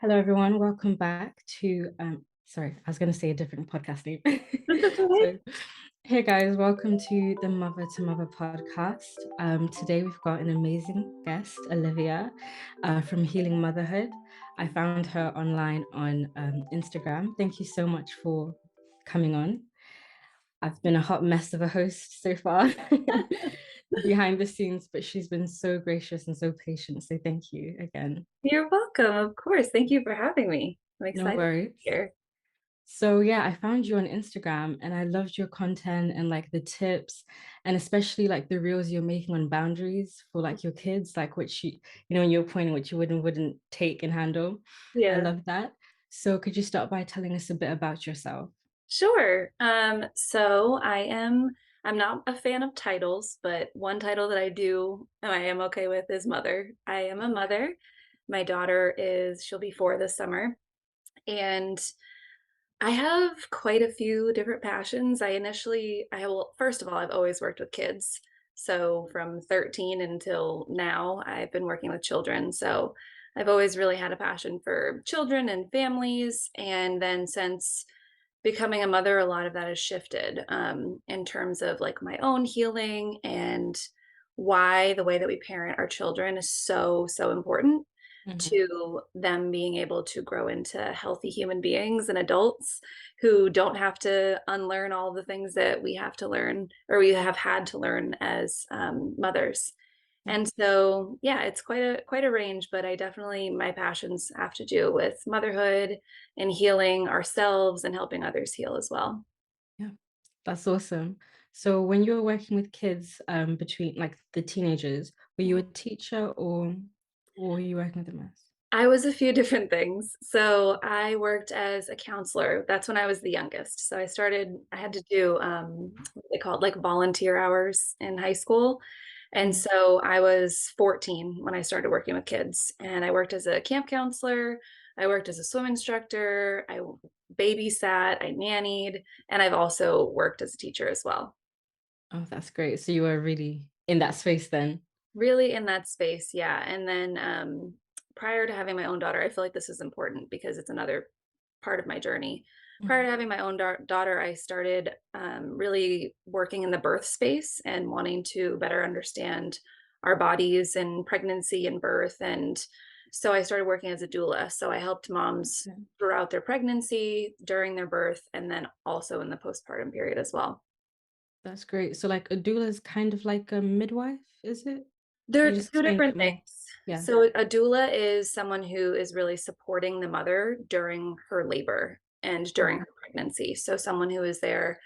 Hello, everyone. Welcome back to, sorry, I was going to say a different podcast name. That's okay. So, hey guys, welcome to the Mother to Mother podcast. Today we've got an amazing guest, Olivia, from Healing Motherhood. I found her online on Instagram. Thank you so much for coming on. I've been a hot mess of a host so far behind the scenes, but she's been so gracious and so patient. So thank you again. You're welcome. Of course. Thank you for having me. I'm No excited to worries. be here. So yeah, I found you on Instagram and I loved your content and like the tips and especially like the reels you're making on boundaries for like your kids, like which when you're pointing which you wouldn't take and handle. I Yeah, love that. So could you start by telling us a bit about yourself? sure. I'm not a fan of titles, but one title that I am okay with is mother. I am a mother. My daughter she'll be 4 this summer. And I have quite a few different passions. Well, first of all, I've always worked with kids. So from 13 until now, I've been working with children. So I've always really had a passion for children and families. And then since becoming a mother, a lot of that has shifted in terms of like my own healing and why the way that we parent our children is so, so important Mhm. to them being able to grow into healthy human beings and adults who don't have to unlearn all the things that we have to learn or we have had to learn as mothers. And so, yeah, it's quite a range, but I definitely my passions have to do with motherhood and healing ourselves and helping others heal as well. Yeah, that's awesome. So when you were working with kids, between like the teenagers, were you a teacher or were you working with them as? I was a few different things. So I worked as a counselor. That's when I was the youngest. I had to do what they called like volunteer hours in high school. And Mm. so I was 14 when I started working with kids. And I worked as a camp counselor. I worked as a swim instructor. I babysat, I nannied, and I've also worked as a teacher as well. Oh, that's great. So you were really in that space then. Really in that space, yeah. And then prior to having my own daughter, I feel like this is important because it's another part of my journey. Prior to Mhm. having my own daughter, I started really working in the birth space and wanting to better understand our bodies and pregnancy and birth. And so I started working as a doula. So I helped moms Okay. throughout their pregnancy, during their birth, and then also in the postpartum period as well. That's great. So like a doula is kind of like a midwife, is it? Can you They're just 2 explain a different bit more? things. Yeah. So a doula is someone who is really supporting the mother during her labor and during Mhm. her pregnancy. So someone who is there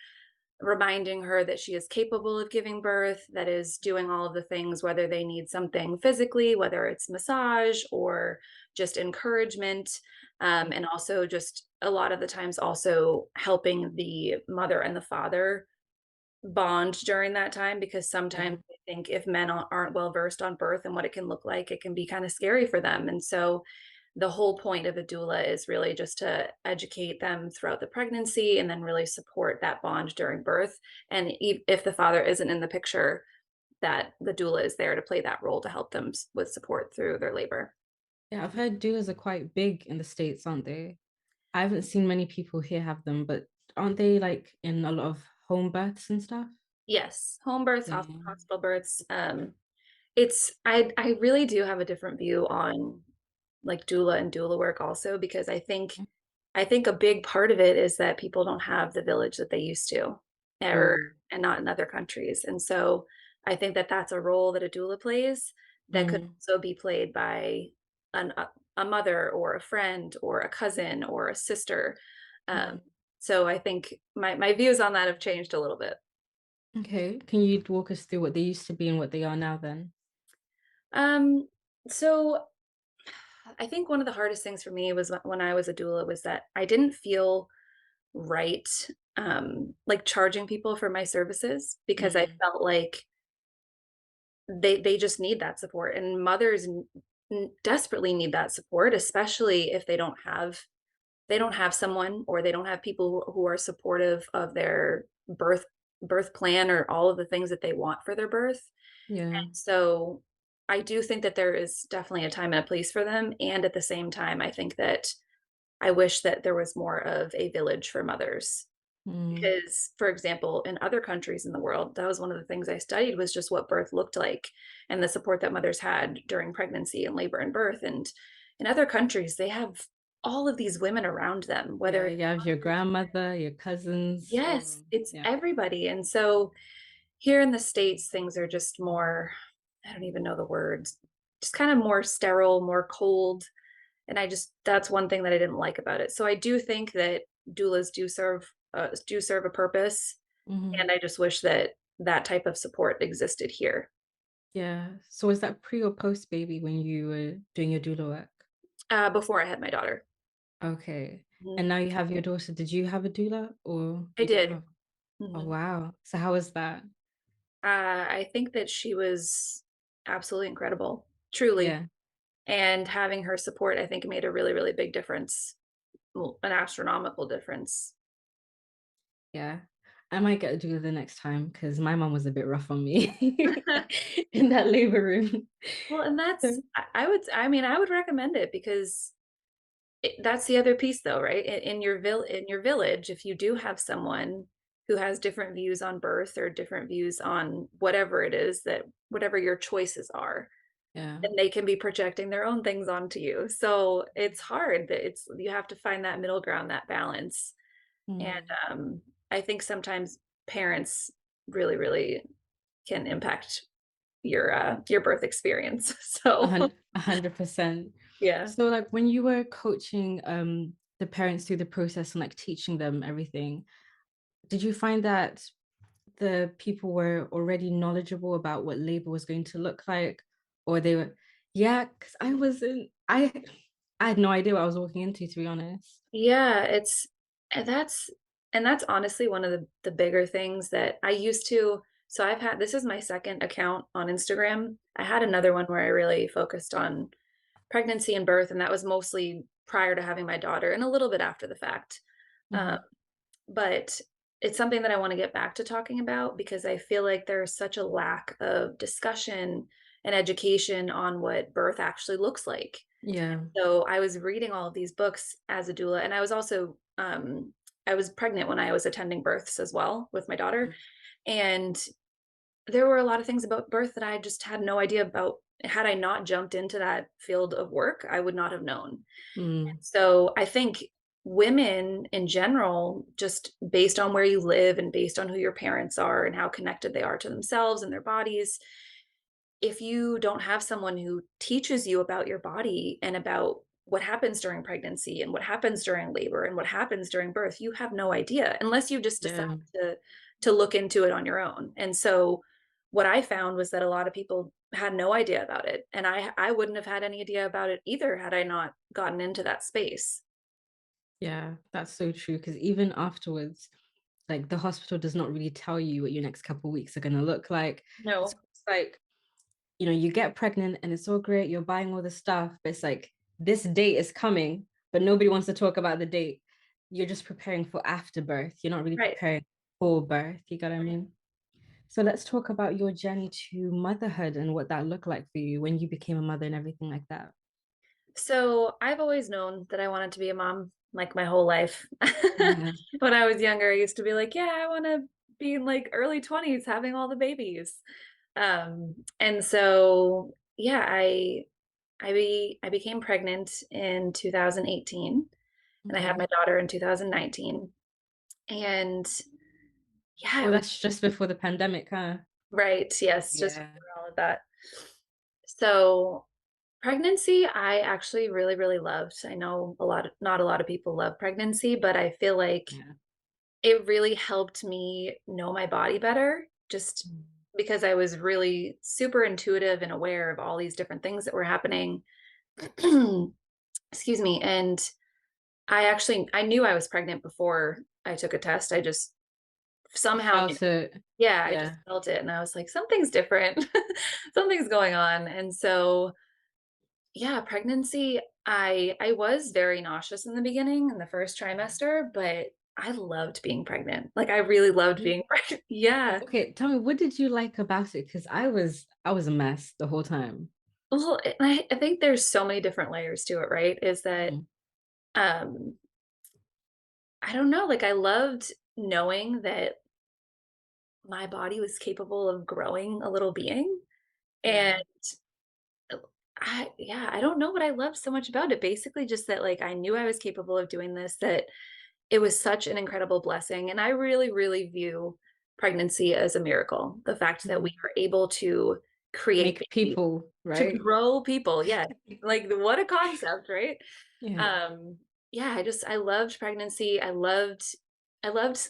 reminding her that she is capable of giving birth, that is doing all of the things, whether they need something physically, whether it's massage or just encouragement, and also just a lot of the times also helping the mother and the father bond during that time because Yeah. sometimes I think if men aren't well versed on birth and what it can look like, it can be kind of scary for them. And so the whole point of a doula is really just to educate them throughout the pregnancy and then really support that bond during birth. And if the father isn't in the picture, that the doula is there to play that role to help them with support through their labor. Yeah, I've heard doulas are quite big in the States, aren't they? I haven't seen many people here have them, but aren't they like in a lot of home births and stuff? Yes, home births, Yeah. hospital births. I really do have a different view on like doula and doula work also because I think a big part of it is that people don't have the village that they used to, or Oh. and not in other countries. And so I think that that's a role that a doula plays that could Mm. also be played by an, a mother or a friend or a cousin or a sister. Um, Mm. so I think my views on that have changed a little bit. Okay. Can you walk us through what they used to be and what they are now then? Um, so I think one of the hardest things for me was when I was a doula was that I didn't feel right, like charging people for my services because I Mm. felt like they just need that support and mothers desperately need that support, especially if they don't have someone or they don't have people who are supportive of their birth plan or all of the things that they want for their birth. Yeah. So I do think that there is definitely a time and a place for them, and at the same time, I think that I wish that there was more of a village for mothers. Mm, Because, for example, in other countries in the world, that was one of the things I studied was just what birth looked like and the support that mothers had during pregnancy and labor and birth. And in other countries, they have all of these women around them, whether yeah, it's you have your grandmother, your cousins, all of yes, them. it's Yeah. everybody. And so here in the States, things are just more, I don't even know the words, just kind of more sterile, more cold. And that's one thing that I didn't like about it. So I do think that doulas do serve a purpose. Hmm. And I just wish that that type of support existed here. Yeah. So was that pre or post baby when you were doing your doula work? Before I had my daughter. Okay. Mhm. And now you have your daughter. Did you have a doula or I you didn't did. have? Oh, Mhm. wow. So how was that? I think that she was absolutely incredible, truly. Yeah. And having her support, I think, made a really, really big difference, well, an astronomical difference. Yeah. I might get a doula the next time because my mom was a bit rough on me in that labor room. Well, and So, I mean, I would recommend it because that's the other piece, though, right? In your village, if you do have someone who has different views on birth or different views on whatever it is that whatever your choices are, yeah. and they can be projecting their own things onto you. So it's hard that it's you have to find that middle ground, that balance. And Mm. I think sometimes parents really, really can impact your birth experience. So 100%. yeah. So like when you were coaching the parents through the process and like teaching them everything, did you find that the people were already knowledgeable about what labor was going to look like? Or they were, yeah, because I had no idea what I was walking into, to be honest. Yeah, it's and that's and that's honestly one of the bigger things that I used to so I've had this is my second account on Instagram. I had another one where I really focused on pregnancy and birth, and that was mostly prior to having my daughter and a little bit after the fact. Um, Mhm. but it's something that I want to get back to talking about because I feel like there's such a lack of discussion and education on what birth actually looks like. Yeah. So I was reading all of these books as a doula, and I was also I was pregnant when I was attending births as well with my daughter, and there were a lot of things about birth that I just had no idea about. Had I not jumped into that field of work, I would not have known. Mm. So I think women in general, just based on where you live and based on who your parents are and how connected they are to themselves and their bodies, if you don't have someone who teaches you about your body and about what happens during pregnancy and what happens during labor and what happens during birth, you have no idea unless you just decide Yeah. to look into it on your own. And so what I found was that a lot of people had no idea about it. And I wouldn't have had any idea about it either had I not gotten into that space. Yeah, that's so true. Because even afterwards, like the hospital does not really tell you what your next couple of weeks are going to look like. It's No, like, you get pregnant and it's all great. You're buying all the stuff, but it's like this date is coming, but nobody wants to talk about the date. You're just preparing for afterbirth. You're not really right. preparing for birth. You got what I mean? So let's talk about your journey to motherhood and what that looked like for you when you became a mother and everything like that. So I've always known that I wanted to be a mom like my whole life. Yeah. When I was younger, I used to be like, yeah, I want to be in like early 20s having all the babies. And so yeah, I became pregnant in 2018 and I had Okay. my daughter in 2019. And yeah, Oh, it was that's just before the pandemic, huh? right. Yes, just Yeah. for all of that. So pregnancy, I actually really, really loved. I know not a lot of people love pregnancy, but I feel like Yeah. it really helped me know my body better just Mm. because I was really super intuitive and aware of all these different things that were happening. Excuse me. And I knew I was pregnant before I took a test. I just You somehow knew. felt it. Yeah, I just Yeah. felt it and I was like, something's different. Something's going on. And so yeah, pregnancy, I was very nauseous in the beginning in the first trimester, but I loved being pregnant. Like I really loved being pregnant. Yeah. Okay, tell me, what did you like about it? Because I was a mess the whole time. Well, I think there's so many different layers to it, right? Is that, Mm. um, I don't know, like, I loved knowing that my body was capable of growing a little being, and Yeah. I don't know what I loved so much about it. Basically, just that, like, I knew I was capable of doing this, that it was such an incredible blessing, and I really, really view pregnancy as a miracle. The fact that we Mhm. are able to create Make babies, people, to right? grow people, yeah, like, what a concept, right? Yeah. Um, yeah, I loved pregnancy. I loved,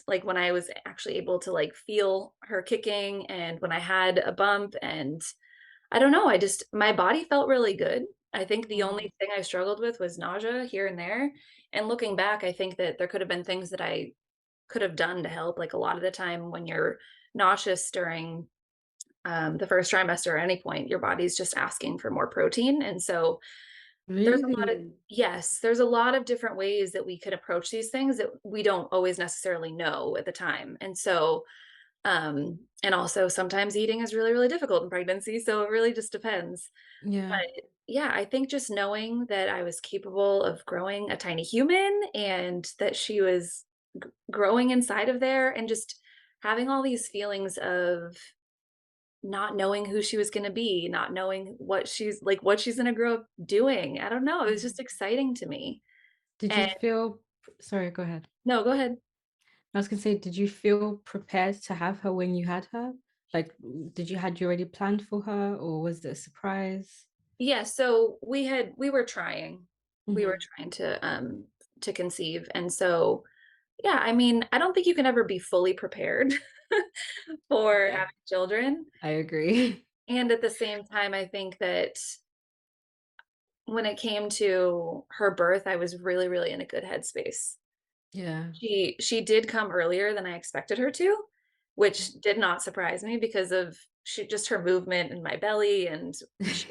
like, when I was actually able to, like, feel her kicking and when I had a bump, and I don't know, I just my body felt really good. I think the Mm. only thing I struggled with was nausea here and there, and looking back, I think that there could have been things that I could have done to help, like, a lot of the time when you're nauseous during, the first trimester or any point, your body's just asking for more protein, and so there's a lot of Really? yes, there's a lot of different ways that we could approach these things that we don't always necessarily know at the time, and so, and also sometimes eating is really, really difficult in pregnancy, so it really just depends. Yeah. But yeah, I think just knowing that I was capable of growing a tiny human and that she was growing inside of there and just having all these feelings of not knowing who she was going to be, not knowing what she's going to grow up doing. I don't know. It was Mhm. just exciting to me. Did you And feel sorry, go ahead. no, go ahead. I was gonna say, did you feel prepared to have her when you had her? Like, did you had you already planned for her, or was it a surprise? Yeah, so we were trying. We were Mhm. trying to conceive. And so yeah, I mean, I don't think you can ever be fully prepared for Yeah, having children. I agree. And at the same time, I think that when it came to her birth, I was really, really in a good headspace. Yeah. She did come earlier than I expected her to, which did not surprise me because of she just her movement in my belly, and she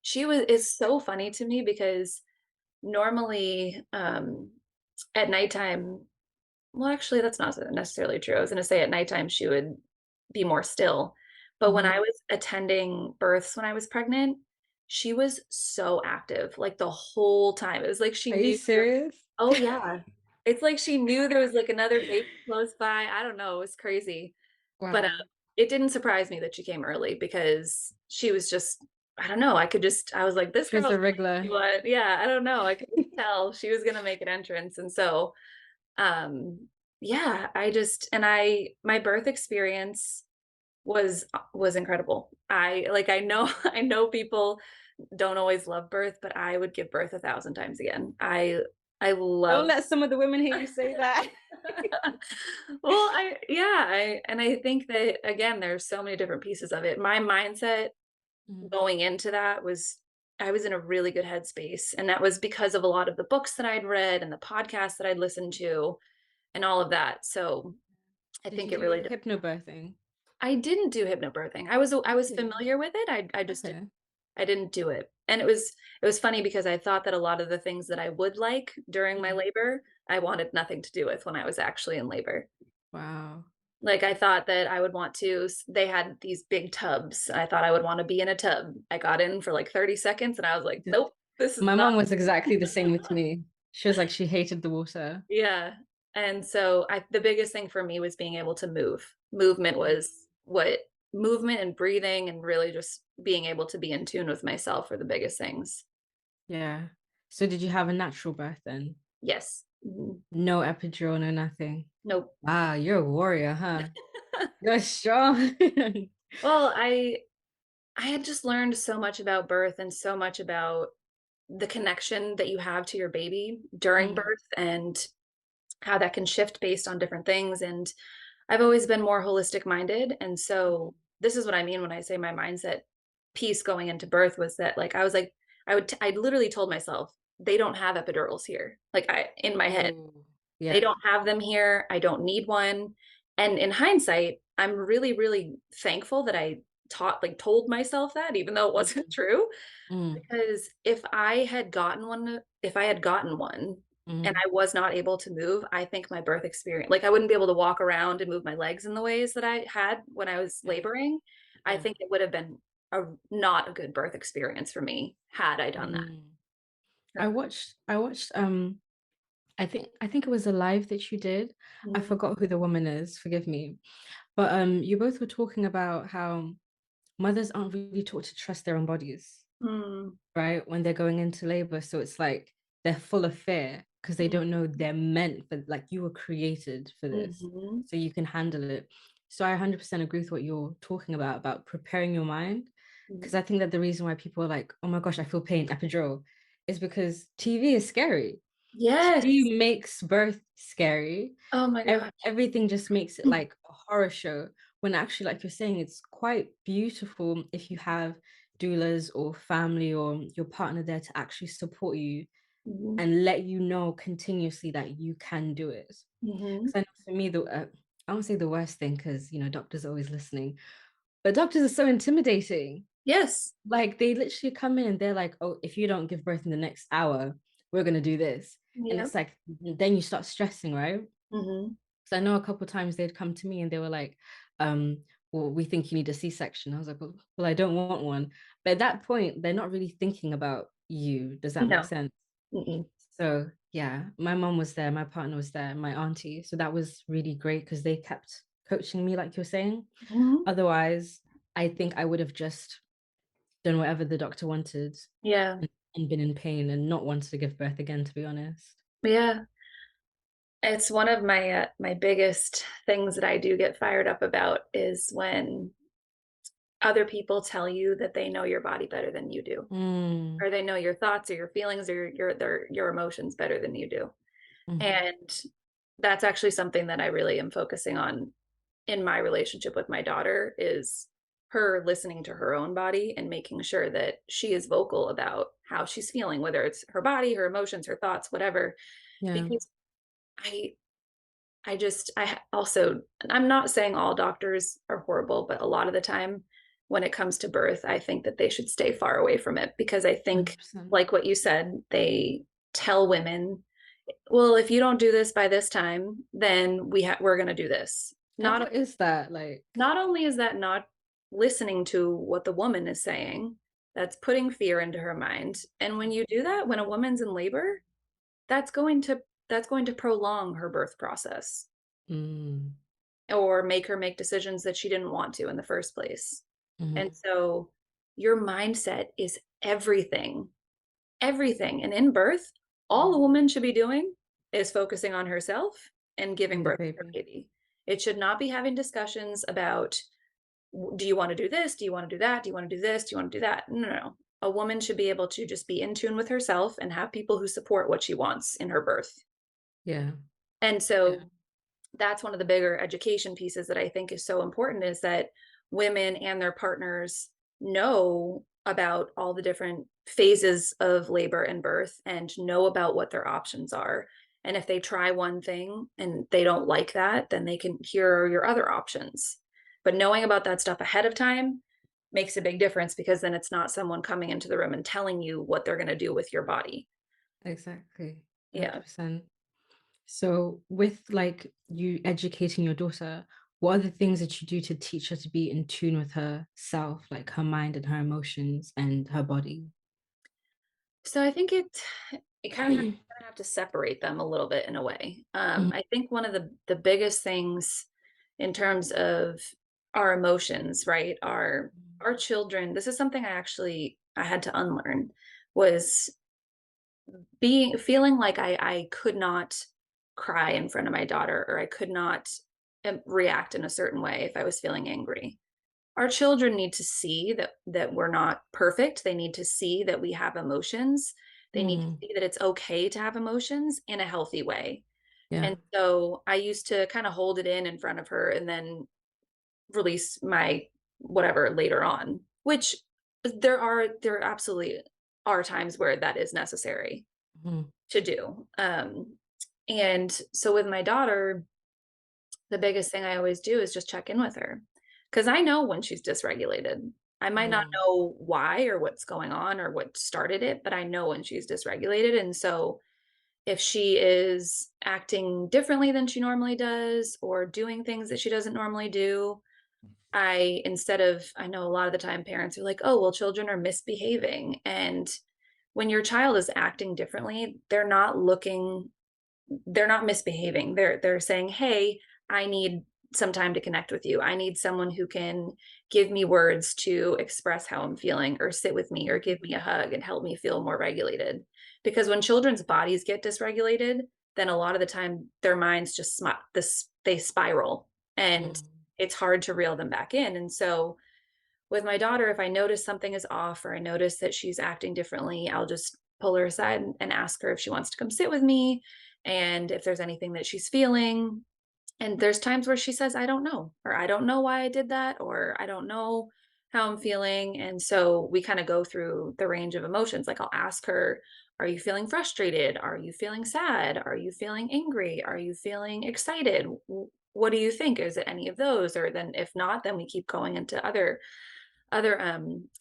she was is so funny to me because normally, at nighttime well, actually, that's not necessarily true. I was gonna say at nighttime, she would be more still, but when I Mhm. was attending births when I was pregnant, she was so active, like, the whole time. It was like she Are you knew serious? oh, yeah. It's like she knew there was, like, another baby close by. I don't know, it was crazy. But, Wow. it didn't surprise me that she came early because she was just I don't know, I was like, "This She was girl's a gonna do regular. what" yeah, I don't know, I could just tell she was gonna make an entrance, and so, yeah, I just and I my birth experience was incredible. I know I know people don't always love birth, but I would give birth 1,000 times again. I Don't love let some of the women hear you say that. well, I think that again, there's so many different pieces of it. My mindset Mhm. going into that was I was in a really good headspace, and that was because of a lot of the books that I'd read and the podcasts that I'd listened to and all of that. So, I Did you think it do really hypnobirthing? I didn't do hypnobirthing. I was Didn't. familiar with it. I just Okay. I didn't do it. And it was funny because I thought that a lot of the things that I would like during my Mhm. labor, I wanted nothing to do with when I was actually in labor. Wow. Like, I thought that I would want to they had these big tubs. I thought I would wanna be in a tub. I got in for, like, 30 seconds, and I was like, "Nope, this is My not" mom was exactly the same with me. She was like, she hated the water. Yeah. And so, the biggest thing for me was being able to move. Movement Mhm. was what movement and breathing and really just being able to be in tune with myself were the biggest things. Yeah. So did you have a natural birth then? Yes. Mhm. No epidural, no nothing. Nope. Wow, you're a warrior, huh? You're strong. Well, I had just learned so much about birth and so much about the connection that you have to your baby during Mm, birth and how that can shift based on different things, and I've always been more holistic minded, and so this is what I mean when I say my mindset piece going into birth was that, like, I was like I literally told myself, "They don't have epidurals here." Like, I in my head. ooh, They yeah. don't have them here, I don't need one, and in hindsight, I'm really, really thankful that I told myself that even though it wasn't Mhm, true, mm, because if I had gotten one and mm, I was not able to move, I think my birth experience like, I wouldn't be able to walk around and move my legs in the ways that I had when I was yeah, laboring. I yeah. think it would have been not a good birth experience for me had I done that. Mm. I Yeah. watched I watched I think it was a live that you did. I Mhm. forgot who the woman is, forgive me. But you both were talking about how mothers aren't really taught to trust their own bodies, Mm. right? When they're going into labor. So it's like they're full of fear because they Mhm. don't know they're meant for, like, you were created for this. Mhm. So you can handle it. So I 100% agree with what you're talking about preparing your mind. Because Mhm. I think that the reason why people are like, oh my gosh, I feel pain, epidural, is because TV is scary. Yes. TV makes birth scary. Oh my gosh. Everything just makes it like a horror show. When actually, like you're saying, it's quite beautiful if you have doulas or family or your partner there to actually support you Mhm. and let you know continuously that you can do it. Mhm. Because I know for me, I won't say the worst thing because doctors are always listening, but doctors are so intimidating. Yes. Like they literally come in and they're like, "Oh, if you don't give birth in the next hour, we're gonna do this." And Yep. it's like then you start stressing, right? Mhm. So I know a couple times they'd come to me and they were like, well, we think you need a C-section. I was like, well, I don't want one. But at that point, they're not really thinking about you. Does that make No. sense? Mm-mm. So yeah, my mom was there, my partner was there, my auntie. So that was really great because they kept coaching me, like you're saying. Mhm. Otherwise, I think I would have just done whatever the doctor wanted Yeah. and been in pain and not wanted to give birth again, to be honest. Yeah. It's one of my biggest things that I do get fired up about is when other people tell you that they know your body better than you do, Mm, or they know your thoughts or your feelings or your emotions better than you do. mhm. And that's actually something that I really am focusing on in my relationship with my daughter is her listening to her own body and making sure that she is vocal about how she's feeling, whether it's her body, her emotions, her thoughts, whatever. Yeah, Because I also, I'm not saying all doctors are horrible, but a lot of the time when it comes to birth, I think that they should stay far away from it because I think, 100%. like what you said, they tell women, well, if you don't do this by this time, then we're going to do this. And what is that like? Not only is that not listening to what the woman is saying, that's putting fear into her mind. And when you do that, when a woman's in labor, that's going to that's going to prolong her birth process Mm, or make her make decisions that she didn't want to in the first place. And mhm. so your mindset is everything. Everything. And in birth, all a Mhm. woman should be doing is focusing on herself and giving And the birth to her baby. baby. It should not be having discussions about, do you want to do this? Do you want to do that? Do you want to do this? Do you want to do that? No, no, no. A woman should be able to just be in tune with herself and have people who support what she wants in her birth. Yeah, And yeah. so that's one of the bigger education pieces that I think is so important is that women and their partners know about all the different phases of labor and birth and know about what their options are. And if they try one thing and they don't like that, then they can hear your other options. But knowing about that stuff ahead of time makes a big difference because then it's not someone coming into the room and telling you what they're going to do with your body. Exactly. Yeah. 100%. So with like you educating your daughter, what are the things that you do to teach her to be in tune with herself, like her mind and her emotions and her body? So I think it kind of have to separate them a little bit in a way. Mhm. I think one of the biggest things in terms of our emotions, right? Our children. This is something I had to unlearn was being feeling like I could not cry in front of my daughter or I could not react in a certain way if I was feeling angry. Our children need to see that we're not perfect. They need to see that we have emotions. They need to Mm, see that it's okay to have emotions in a healthy way. yeah. And so I used to kind of hold it in front of her and then release my whatever later on, which there absolutely are times where that is necessary Mhm. to do. And so with my daughter, the biggest thing I always do is just check in with her because I know when she's dysregulated. I might not Mm, know why or what's going on or what started it, but I know when she's dysregulated. And so if she is acting differently than she normally does or doing things that she doesn't normally do, I know a lot of the time parents are like, oh, well, children are misbehaving. And when your child is acting differently, they're not misbehaving. They're saying, "Hey, I need some time to connect with you. I need someone who can give me words to express how I'm feeling or sit with me or give me a hug and help me feel more regulated." Because when children's bodies get dysregulated, then a lot of the time their minds just they spiral and Mm. it's hard to reel them back in. And so with my daughter, if I notice something is off or I notice that she's acting differently, I'll just pull her aside and ask her if she wants to come sit with me and if there's anything that she's feeling. And there's times where she says, I don't know, or I don't know why I did that, or I don't know how I'm feeling. And so we kind of go through the range of emotions. Like I'll ask her, are you feeling frustrated? Are you feeling sad? Are you feeling angry? Are you feeling excited? What do you think? Is it any of those? Or then if not, then we keep going into other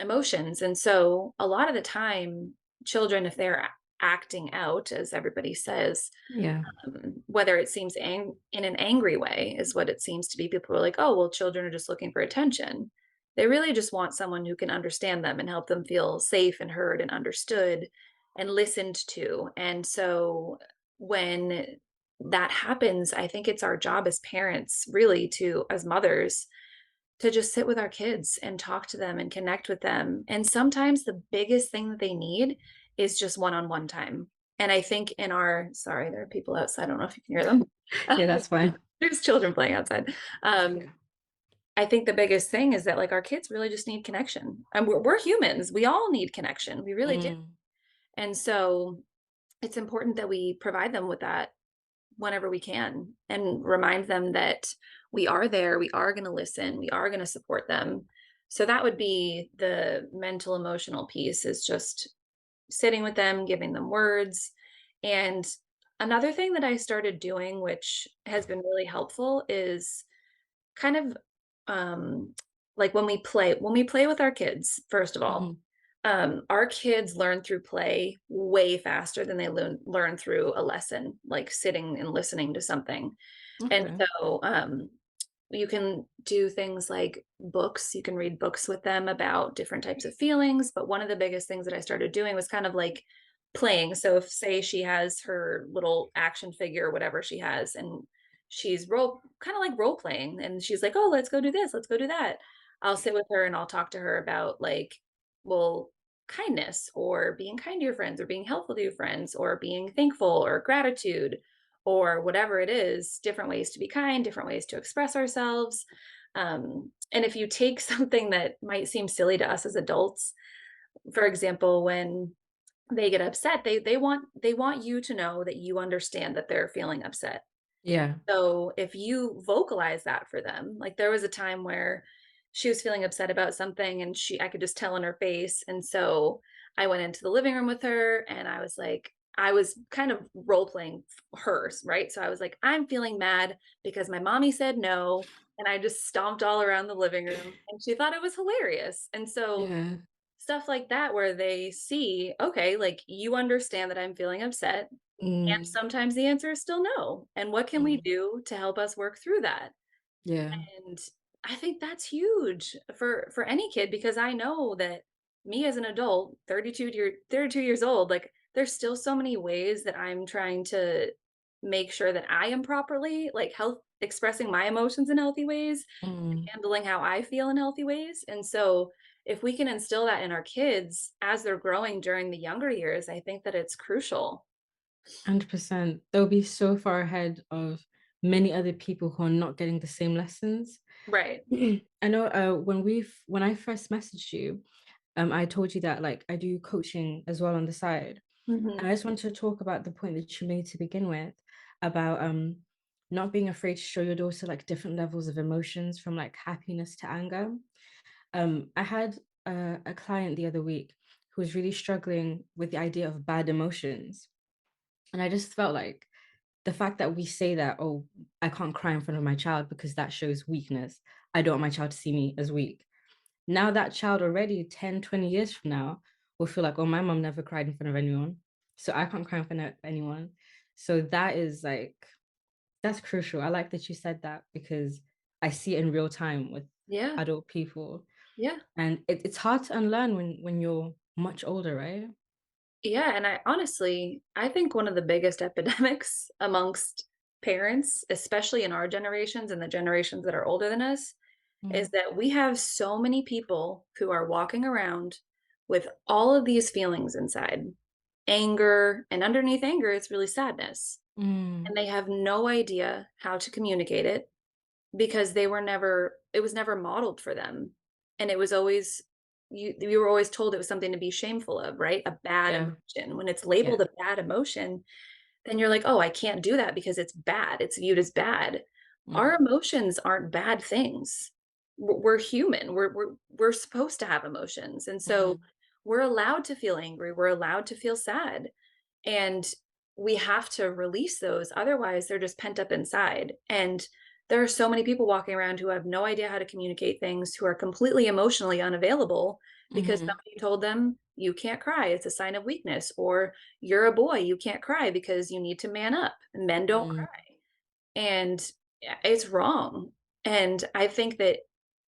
emotions. And so a lot of the time, children, if they're acting out, as everybody says, Yeah. whether it seems in an angry way is what it seems to be. People are like, oh, well, children are just looking for attention. They really just want someone who can understand them and help them feel safe and heard and understood and listened to. And so when that happens, I think it's our job as parents, really, as mothers, to just sit with our kids and talk to them and connect with them. And sometimes the biggest thing that they need is just one-on-one time. And I think sorry, there are people outside. I don't know if you can hear them. Yeah, that's fine. There's children playing outside. Yeah. I think the biggest thing is that like our kids really just need connection. And we're humans. We all need connection. We really do. Mm. And so it's important that we provide them with that whenever we can and remind them that we are there, we are going to listen, we are going to support them. So that would be the mental emotional piece, is just sitting with them, giving them words. And another thing that I started doing, which has been really helpful, is kind of like when we play with our kids, first of all, Mhm. our kids learn through play way faster than they learn through a lesson, like sitting and listening to something. And Okay. so you can do things like books. You can read books with them about different types of feelings. But one of the biggest things that I started doing was kind of like playing. So if, say, she has her little action figure or whatever she has, and she's kind of like role playing, and she's like, oh, let's go do this, let's go do that. I'll sit with her and I'll talk to her about, like, well, kindness, or being kind to your friends, or being helpful to your friends, or being thankful, or gratitude, or whatever it is, different ways to be kind, different ways to express ourselves. And if you take something that might seem silly to us as adults, for example, when they get upset, they want you to know that you understand that they're feeling upset. Yeah. So if you vocalize that for them, like there was a time where she was feeling upset about something and I could just tell in her face. And so I went into the living room with her and I was kind of role playing hers, right? So I was like, I'm feeling mad because my mommy said no. And I just stomped all around the living room and she thought it was hilarious. And so Yeah. stuff like that, where they see, okay, like you understand that I'm feeling upset. And Mm. sometimes the answer is still no. And what can we Mm. do to help us work through that? Yeah. And I think that's huge for any kid, because I know that me as an adult, 32 years old, like there's still so many ways that I'm trying to make sure that I am properly, like, health expressing my emotions in healthy ways, Mm. handling how I feel in healthy ways. And so if we can instill that in our kids as they're growing during the younger years, I think that it's crucial. 100%. They'll be so far ahead of many other people who are not getting the same lessons. Right. I know when I first messaged you, I told you that like I do coaching as well on the side. And Mhm. I just want to talk about the point that you made to begin with about not being afraid to show your daughter like different levels of emotions from like happiness to anger. I had a client the other week who was really struggling with the idea of bad emotions. And I just felt like the fact that we say that, oh, I can't cry in front of my child because that shows weakness. I don't want my child to see me as weak. Now that child already 10, 20 years from now will feel like, oh, my mom never cried in front of anyone. So I can't cry in front of anyone. So that is like, that's crucial. I like that you said that because I see it in real time with Yeah. adult people. Yeah. And it's hard to unlearn when you're much older, right? Yeah, and I think one of the biggest epidemics amongst parents, especially in our generations and the generations that are older than us, is Mm, that we have so many people who are walking around with all of these feelings inside. Anger, and underneath anger, it's really sadness. mm, And they have no idea how to communicate it because it was never modeled for them. And it was always you were always told it was something to be shameful of, right? A bad yeah, emotion. When it's yeah. labeled a bad emotion, then you're like, "Oh, I can't do that because it's bad. It's viewed as bad." Our Mm, emotions aren't bad things. We're human. We're supposed to have emotions. And so mhm, we're allowed to feel angry. We're allowed to feel sad. And we have to release those. Otherwise, they're just pent up inside. And there are so many people walking around who have no idea how to communicate things, who are completely emotionally unavailable because mhm, somebody told them, you can't cry. It's a sign of weakness. Or you're a boy. You can't cry because you need to man up. Men don't mm, cry. And it's wrong. And I think that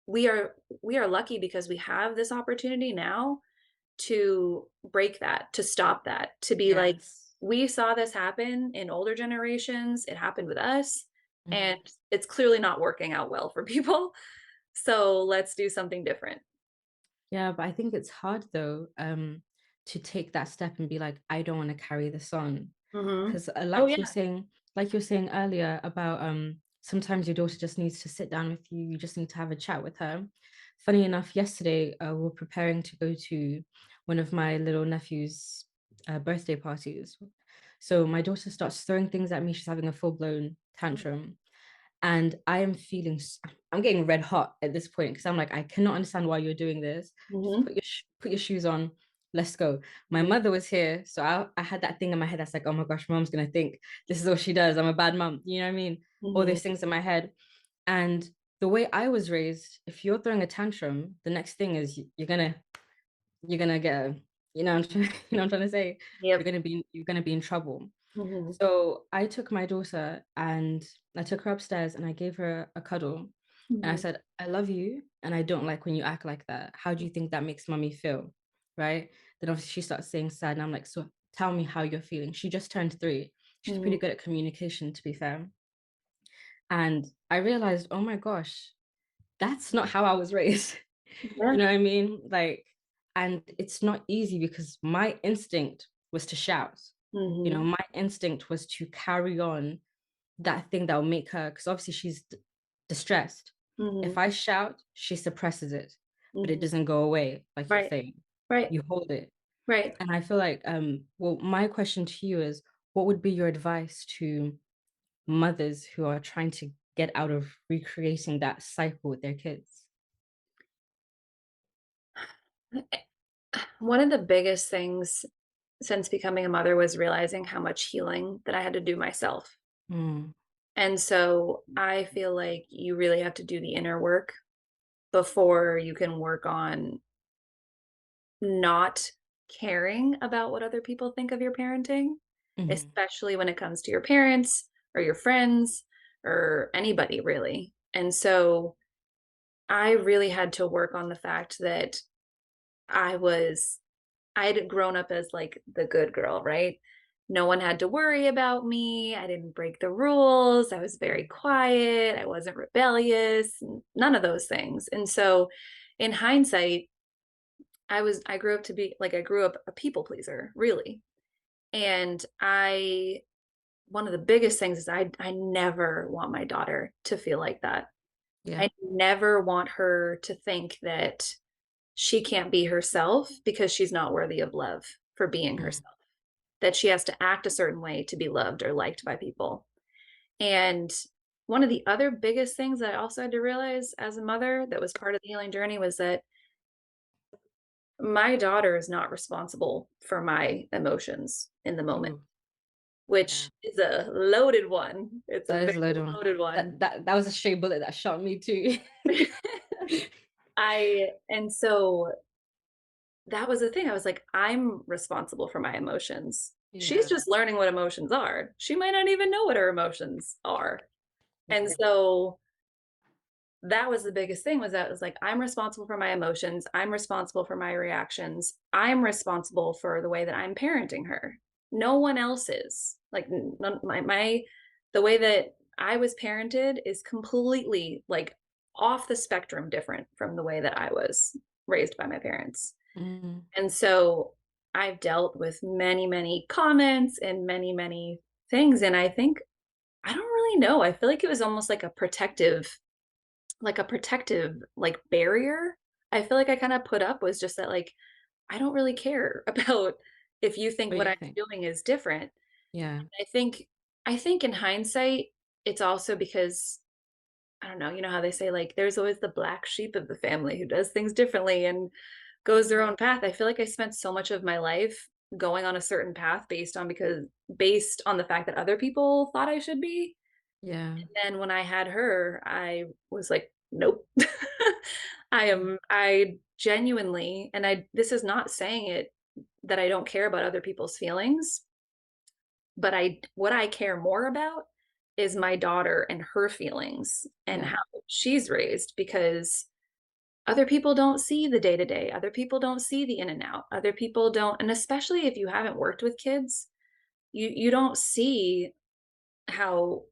we are lucky because we have this opportunity now to break that, to stop that, to be like, yes. we saw this happen in older generations, it happened with us, and Mhm. it's clearly not working out well for people. So let's do something different. Yeah, but I think it's hard though, to take that step and be like, I don't want to carry this on. Hmm. Because Oh yeah. like you were saying earlier about sometimes your daughter just needs to sit down with you, you just need to have a chat with her. Funny enough, yesterday we were preparing to go to one of my little nephew's birthday parties. So my daughter starts throwing things at me. She's having a full-blown tantrum. And I'm getting red hot at this point because I'm like, I cannot understand why you're doing this. Just Hmm. put your shoes on. Let's go. My Hmm. mother was here, so I had that thing in my head that's like, oh my gosh, mom's gonna think this is all she does. I'm a bad mom. You know what I mean? All Hmm. these things in my head. And the way I was raised, if you're throwing a tantrum, the next thing is you're gonna get a, you know what I'm trying to say? Yep. You're gonna be in trouble. Hmm. So I took my daughter and I took her upstairs and I gave her a cuddle. And I Hmm. said, I love you. And I don't like when you act like that. How do you think that makes mommy feel? Right. Then obviously she starts saying sad. And I'm like, so tell me how you're feeling. She just turned 3. She's Hmm. pretty good at communication, to be fair. And I realized, oh my gosh, that's not how I was raised. You Yeah. know what I mean? Like, and it's not easy because my instinct was to shout. Hmm. My instinct was to carry on that thing that will make her, because obviously she's distressed. Hmm. If I shout, she suppresses it, but it Hmm. doesn't go away, like you're Right. saying. Right. You hold it. Right. And I feel like, well, my question to you is, what would be your advice to mothers who are trying to get out of recreating that cycle with their kids? One of the biggest things since becoming a mother was realizing how much healing that I had to do myself. Mm, And so I feel like you really have to do the inner work before you can work on not caring about what other people think of your parenting, mhm, especially when it comes to your parents or your friends or anybody really. And so I really had to work on the fact that I was I'd grown up as like the good girl, right? No one had to worry about me. I didn't break the rules. I was very quiet. I wasn't rebellious, none of those things. And so in hindsight, I grew up to be like I grew up a people pleaser, really. And I one of the biggest things is I never want my daughter to feel like that. yeah. I never want her to think that she can't be herself because she's not worthy of love for being Mm, herself, that she has to act a certain way to be loved or liked by people. And one of the other biggest things that I also had to realize as a mother that was part of the healing journey was that my daughter is not responsible for my emotions in the moment, ooh, yeah. which is a loaded one. It's a That is very a load on. loaded one. That was a stray bullet that shot me too. And so that was the thing. I was like, I'm responsible for my emotions. She's Yeah. just learning what emotions are. She might not even know what her emotions are. And Yeah. so that was the biggest thing, was that it was like, I'm responsible for my emotions. I'm responsible for my reactions. I'm responsible for the way that I'm parenting her. No one else is. Like the way that I was parented is completely like off the spectrum different from the way that I was raised by my parents. Mm, And so I've dealt with many, many comments and many, many things. And I think, I don't really know. I feel like it was almost like a protective like barrier. I feel like I kind of put up was just that like I don't really care about if you think what do what you I'm think? doing is different. Yeah. I think I think in hindsight it's also because I don't know, you know how they say like there's always the black sheep of the family who does things differently and goes their Mhm. own path. I feel like I spent so much of my life going on a certain path based on the fact that other people thought I should be. Yeah. And when I had her, I was like, nope. Mm, I genuinely, and this is not saying it that I don't care about other people's feelings, but what I care more about is my daughter and her feelings and yeah. how she's raised, because other people don't see the day to day. Other people don't see the in and out. Other people don't, and especially if you haven't worked with kids, you don't see how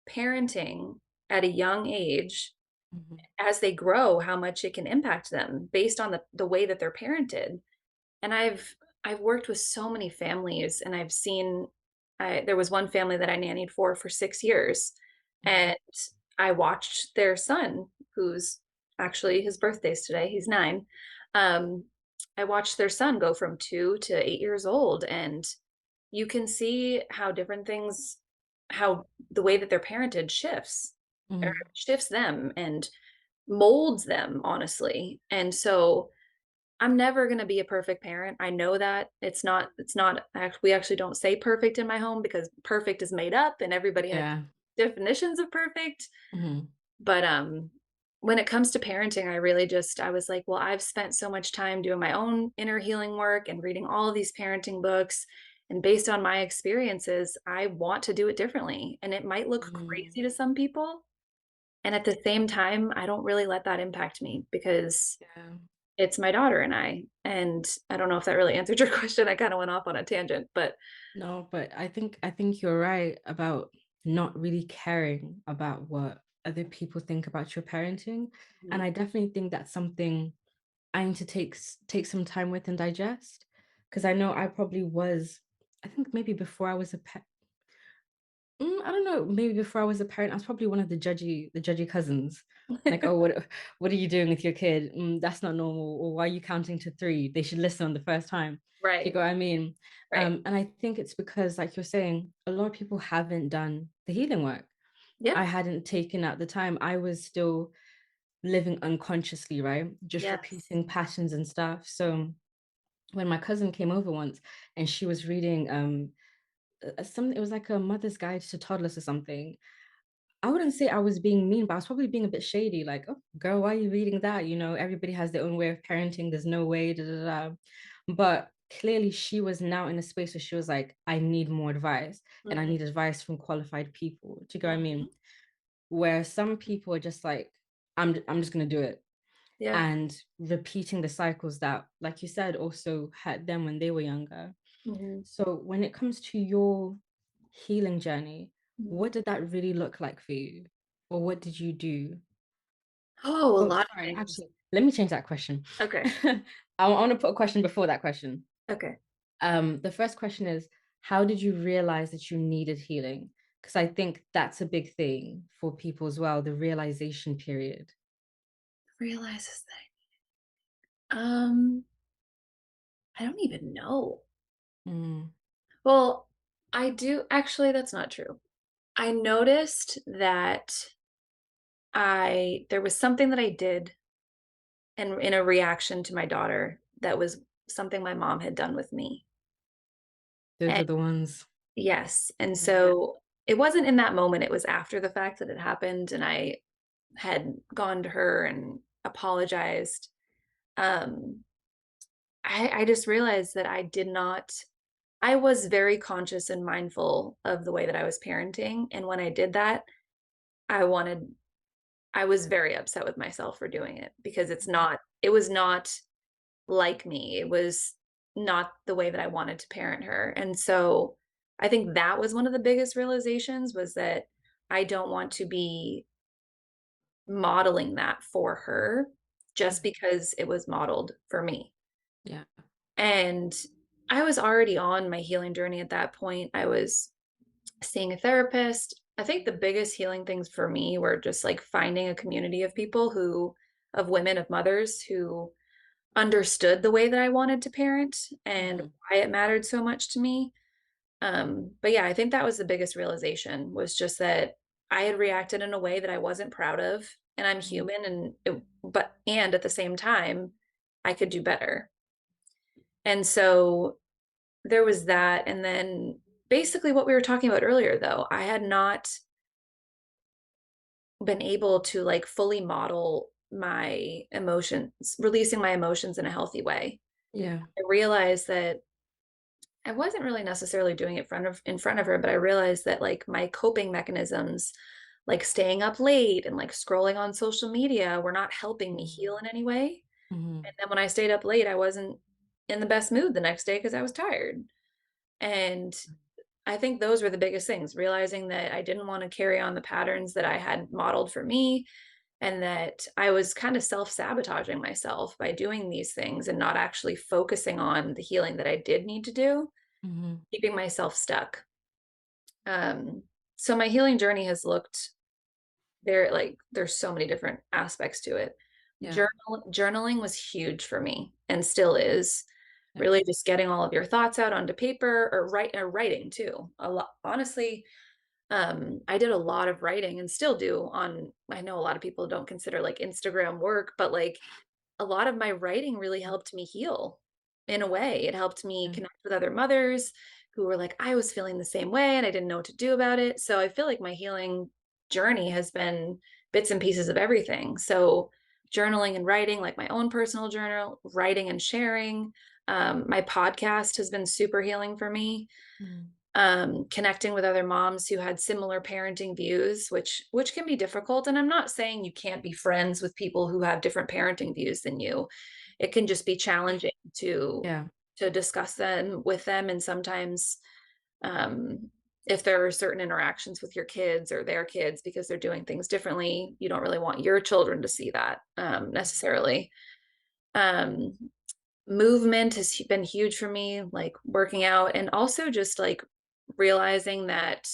parenting at a young age, Mhm. as they grow, how much it can impact them based on the way that they're parented. And I've worked with so many families, and I've seen, there was one family that I nannied for 6 years, Mhm. and I watched their son, who's actually his birthday's today. He's 9. Um, I watched their son go from 2 to 8 years old, and you can see how different things, how the way that they're parented shifts, or Mhm. shifts them and molds them, honestly. And so I'm never going to be a perfect parent. I know that we actually don't say perfect in my home because perfect is made up and everybody has Yeah. definitions of perfect. Mhm. But when it comes to parenting, I was like, well, I've spent so much time doing my own inner healing work and reading all of these parenting books. And based on my experiences, I want to do it differently. And it might look Mm, crazy to some people. And at the same time, I don't really let that impact me because yeah. it's my daughter and I. And I don't know if that really answered your question. I kind of went off on a tangent, but No, but I think you're right about not really caring about what other people think about your parenting. And Mhm. I definitely think that's something I need to take some time with and digest. Because I know I probably was, I think maybe before I was a pet. I don't know. Maybe before I was a parent, I was probably one of the judgy cousins. Like, oh, what are you doing with your kid? That's not normal. Or why are you counting to three? They should listen on the first time. Do you Right, get what I mean? right. And I think it's because, like you're saying, a lot of people haven't done the healing work. Yep. I hadn't taken at the time. I was still living unconsciously, right? Just Yes. repeating patterns and stuff. So when my cousin came over once and she was reading something, it was like a mother's guide to toddlers or something. I wouldn't say I was being mean, but I was probably being a bit shady. Like, oh, girl, why are you reading that? Everybody has their own way of parenting. There's no way, da, da, da. But clearly, she was now in a space where she was like, I need more advice, and I Mhm, need advice from qualified people. Do you get what I mhm. mean? Where some people are just like, I'm just gonna do it, Yeah. and repeating the cycles that, like you said, also hurt them when they were younger. Mhm, So when it comes to your healing journey, mhm. what did that really look like for you? Or what did you do? Oh, a Oh, lot of sorry, things. actually, let me change that question. Okay. I want to put a question before that question. Okay. The first question is, how did you realize that you needed healing? Because I think that's a big thing for people as well, the realization period. Realizes that. I don't even know. Mm, Well, I do actually, that's not true. I noticed that I there was something that I did and in a reaction to my daughter that was something my mom had done with me. those And are the ones. yes, and Mhm. so it wasn't in that moment, it was after the fact that it happened and I had gone to her and apologized. Um, I just realized that I was very conscious and mindful of the way that I was parenting, and when I did that, I wanted I was very upset with myself for doing it because it was not like me. It was not the way that I wanted to parent her. And so I think that was one of the biggest realizations was that I don't want to be modeling that for her just Mhm. because it was modeled for me. Yeah. And I was already on my healing journey at that point. I was seeing a therapist. I think the biggest healing things for me were just like finding a community of people of women, of mothers who understood the way that I wanted to parent and Mhm. why it mattered so much to me. But yeah, I think that was the biggest realization was just that I had reacted in a way that I wasn't proud of, and I'm Mhm. human, and at the same time, I could do better. And so there was that, and then basically what we were talking about earlier, though, I had not been able to like fully model my emotions, releasing my emotions in a healthy way. Yeah. I realized that I wasn't really necessarily doing it in front of her, but I realized that like my coping mechanisms, like staying up late and like scrolling on social media, were not helping me Mhm. heal in any way. And Mhm. then when I stayed up late, I wasn't in the best mood the next day because I was tired. And I think those were the biggest things, realizing that I didn't want to carry on the patterns that I had modeled for me and that I was kind of self-sabotaging myself by doing these things and not actually focusing on the healing that I did need to do, Mhm. keeping myself stuck. Um, so my healing journey has looked there's so many different aspects to it. Yeah. Journaling was huge for me and still is. Yeah. Really just getting all of your thoughts out onto paper or writing too. A lot honestly, I did a lot of writing and still do on I know a lot of people don't consider like Instagram work, but like a lot of my writing really helped me heal in a way. It helped me Yeah. connect with other mothers who were like, I was feeling the same way and I didn't know what to do about it. So I feel like my healing journey has been bits and pieces of everything. So journaling and writing, like my own personal journal, writing and sharing. My podcast has been super healing for me, Mhm. connecting with other moms who had similar parenting views, which can be difficult. And I'm not saying you can't be friends with people who have different parenting views than you. It can just be challenging Yeah. to discuss them with them, and sometimes um, if there are certain interactions with your kids or their kids because they're doing things differently, you don't really want your children to see that necessarily. Um, Movement has been huge for me, like working out and also just like realizing that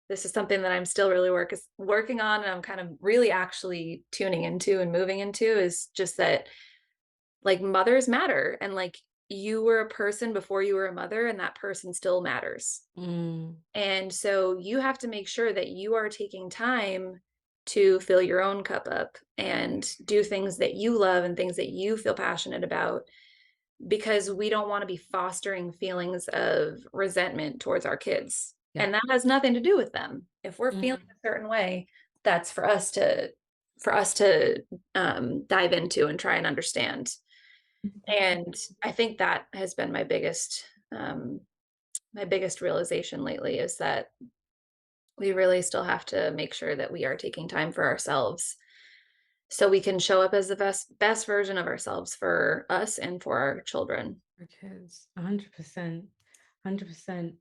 this is something that I'm still really working on and I'm kind of really actually tuning into and moving into is just that like mothers matter and like you were a person before you were a mother and that person still matters. Mm. And so you have to make sure that you are taking time to fill your own cup up and do things that you love and things that you feel passionate about because we don't want to be fostering feelings of resentment towards our kids. Yeah. And that has nothing to do with them. If we're feeling Mhm. a certain way, that's for us to dive into and try and understand. And I think that has been my biggest realization lately is that we really still have to make sure that we are taking time for ourselves so we can show up as the best version of ourselves for us and for our children. For kids. 100%. 100%.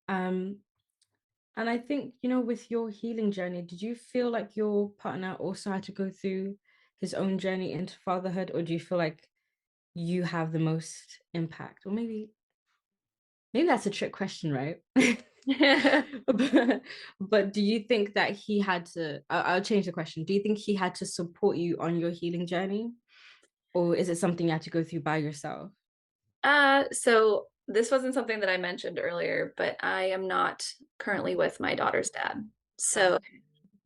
Um, and I think, with your healing journey, did you feel like your partner also had to go through his own journey into fatherhood, or do you feel like you have the most impact? Or maybe that's a trick question, right? but do you think that he had to I'll change the question. Do you think he had to support you on your healing journey? Or is it something you had to go through by yourself? So this wasn't something that I mentioned earlier, but I am not currently with my daughter's dad. Ah, So, okay.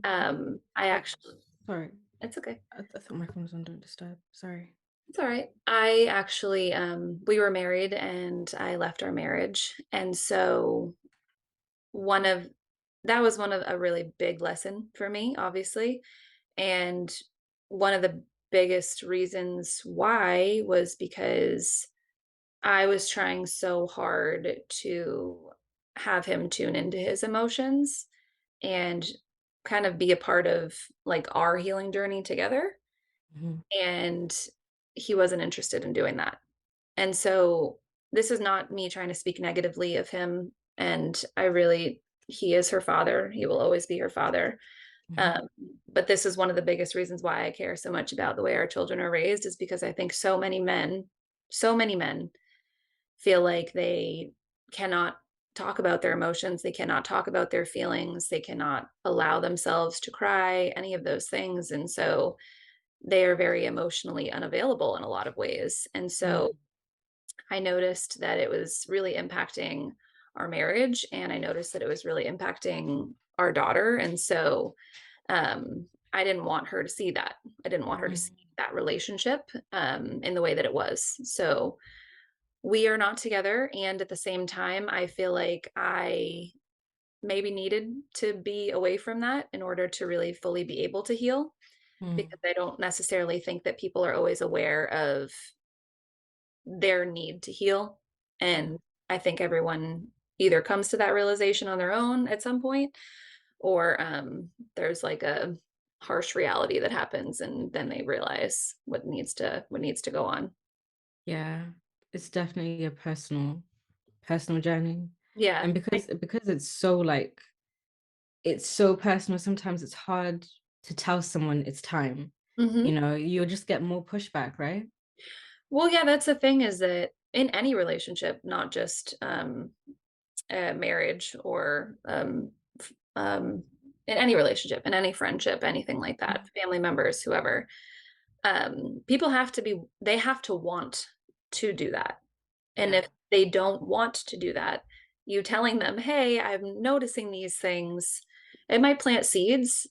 I actually, Sorry. it's okay. I thought my phone was on don't disturb. Sorry. It's all right. I actually, we were married and I left our marriage. And so one of, that was one of a really big lesson for me, obviously. And one of the biggest reasons why was because I was trying so hard to have him tune into his emotions and kind of be a part of like our healing journey together. Mhm. And he wasn't interested in doing that. And so this is not me trying to speak negatively of him. And he is her father. He will always be her father. Mhm. Um, but this is one of the biggest reasons why I care so much about the way our children are raised, is because I think so many men feel like they cannot talk about their emotions. They cannot talk about their feelings. They cannot allow themselves to cry, any of those things. And so they are very emotionally unavailable in a lot of ways. And Yeah. so I noticed that it was really impacting our marriage, and I noticed that it was really impacting our daughter. And so I didn't want her to see that. I didn't want her to see Mhm. that relationship in the way that it was. So we are not together. And at the same time, I feel like I maybe needed to be away from that in order to really fully be able to heal, Mm. because I don't necessarily think that people are always aware of their need to heal. Yeah. And I think everyone either comes to that realization on their own at some point, or there's like a harsh reality that happens and then they realize what needs to go on. Yeah. It's definitely a personal journey. Yeah. And because it's so personal, sometimes it's hard to tell someone it's time. Mhm. You'll just get more pushback, right? Well, yeah, that's the thing, is that in any relationship, not just a marriage, or um, in any relationship, in any friendship, anything like that, Mhm. family members, whoever, people they have to want to do that. And Yeah. if they don't want to do that, you telling them, hey, I'm noticing these things, it might plant seeds.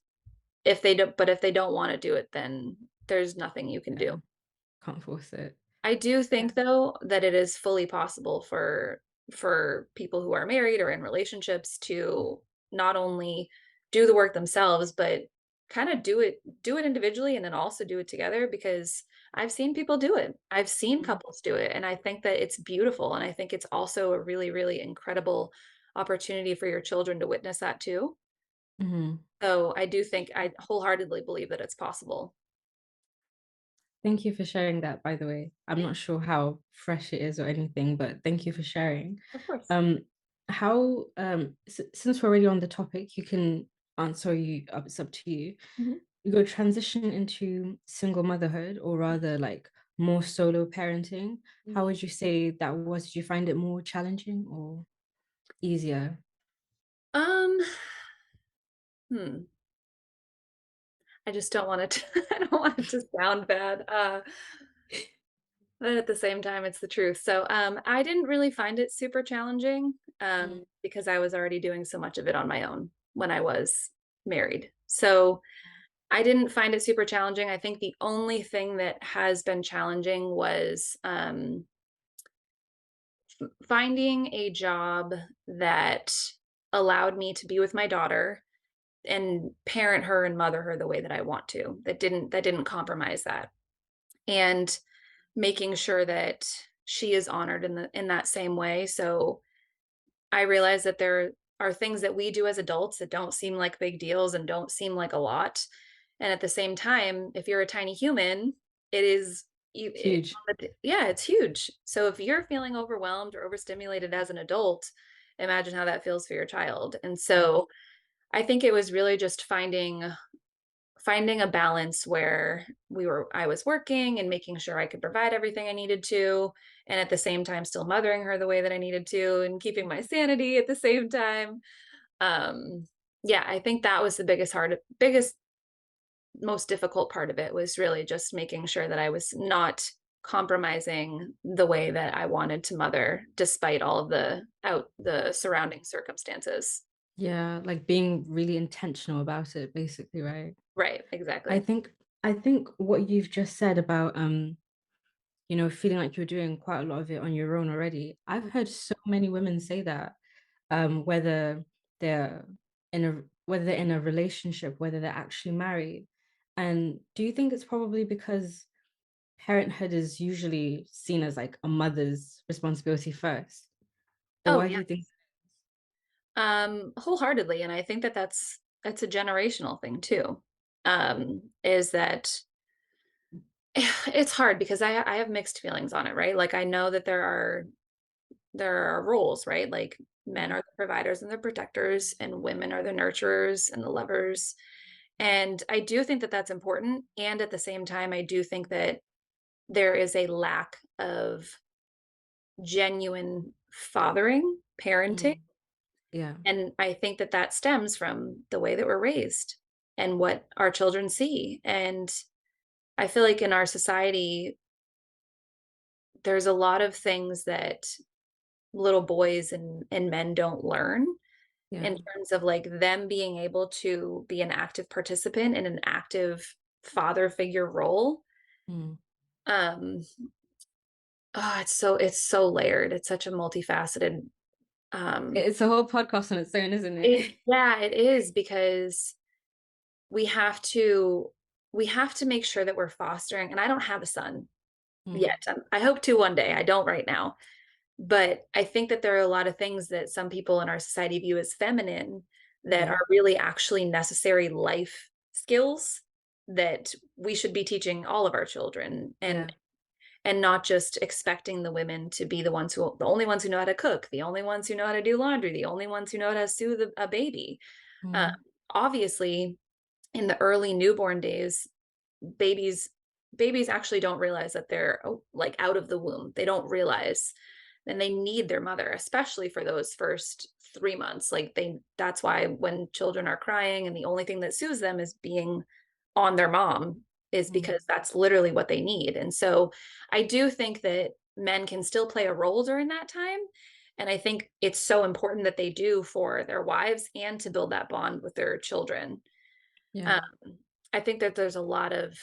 If they don't want to do it, then there's nothing you can do. Yeah. Can't force it. I do Yeah. think, though, that it is fully possible for people who are married or in relationships to not only do the work themselves, but kind of do it individually and then also do it together, because I've seen people do it. I've seen Mm. couples do it, and I think that it's beautiful, and I think it's also a really, really incredible opportunity for your children to witness that too. Mhm. So I wholeheartedly believe that it's possible. Thank you for sharing that, by the way. I'm Yeah, not sure how fresh it is or anything, but thank you for sharing. of course. Um, since we're already on the topic, you can answer it's up to you. Mhm. You go transition into single motherhood, or rather like more solo parenting. How would you say that was? Did you find it more challenging or easier? Um, hmm. I just don't want it to I don't want it to sound bad, but at the same time, it's the truth. So, I didn't really find it super challenging, Mm. because I was already doing so much of it on my own when I was married. So, I didn't find it super challenging. I think the only thing that has been challenging was, finding a job that allowed me to be with my daughter and parent her and mother her the way that I want to, that didn't compromise that. And making sure that she is honored in that same way. So I realize that there are things that we do as adults that don't seem like big deals and don't seem like a lot. And at the same time, if you're a tiny human, it is Huge. yeah, it's huge. So if you're feeling overwhelmed or overstimulated as an adult, imagine how that feels for your child. And Mm. so I think it was really just finding a balance where I was working and making sure I could provide everything I needed to, and at the same time still mothering her the way that I needed to and keeping my sanity at the same time. Um yeah, I think that was the biggest most difficult part of it, was really just making sure that I was not compromising the way that I wanted to mother despite all of the surrounding circumstances. Yeah, like being really intentional about it, basically, right? Right, I exactly. think I think what you've just said about feeling like you're doing quite a lot of it on your own already. I've heard so many women say that, whether they're whether they're in a relationship, whether they're actually married. And do you think it's probably because parenthood is usually seen as like a mother's responsibility first? Or Oh, why do yeah. you think? Wholeheartedly, and I think that that's it's a generational thing too. Is that it's hard because I have mixed feelings on it, right? Like I know that there are roles, right? Like men Mm. are the providers and the protectors, and women are the nurturers and the lovers. And I do think that that's important. And at the same time, I do think that there is a lack of genuine fathering, parenting. Mm. Yeah. And I think that that stems from the way that we're raised and what our children see. And I feel like in our society, there's a lot of things that little boys and men don't learn Yeah. in terms of like them being able to be an active participant in an active father figure role. Mm. Um, it's so layered. It's such a multifaceted. Um, It's a whole podcast on its own, isn't it? yeah, it is because we have to we have to make sure that we're fostering. And I don't have a son Mm. yet. I hope to one day. I don't right now. But I think that there are a lot of things that some people in our society view as feminine that Yeah. are really actually necessary life skills that we should be teaching all of our children, Yeah. and not just expecting the women to be the only ones who know how to cook, the only ones who know how to do laundry, the only ones who know how to soothe a baby. Uh, Mm. Obviously, in the early newborn days, babies babies actually don't realize that they're like out of the womb. They don't realize, and they need their mother, especially for those first 3 months. Like that's why when children are crying and the only thing that soothes them is being on their mom, is Mm. because that's literally what they need. And so I do think that men can still play a role during that time. And I think it's so important that they do for their wives and to build that bond with their children. Yeah. Um, I think that there's a lot of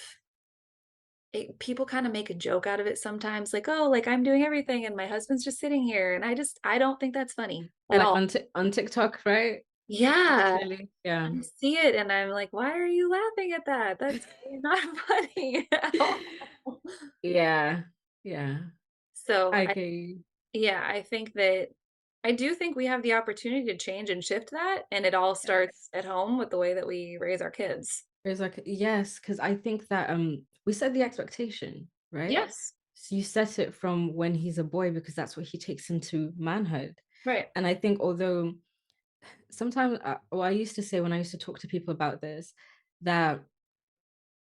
people kind of make a joke out of it sometimes, like, oh, like I'm doing everything and my husband's just sitting here. And I don't think that's funny at Like all. on on TikTok, right? Yeah. Particularly. Yeah. I see it and I'm like, why are you laughing at that? That's not funny at all. Yeah. Yeah. So I get you. yeah, I think that I do think we have the opportunity to change and shift that. And it all starts at home with the way that we raise our kids. It's like, yes, because I think that we set the expectation, right? Yes. So you set it from when he's a boy because that's what he takes into manhood. Right. And I think although sometimes, well, I used to say when I used to talk to people about this, that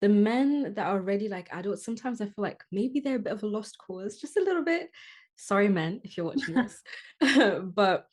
the men that are already like adults, sometimes I feel like maybe they're a bit of a lost cause, just a little bit. Sorry, men, if you're watching this. But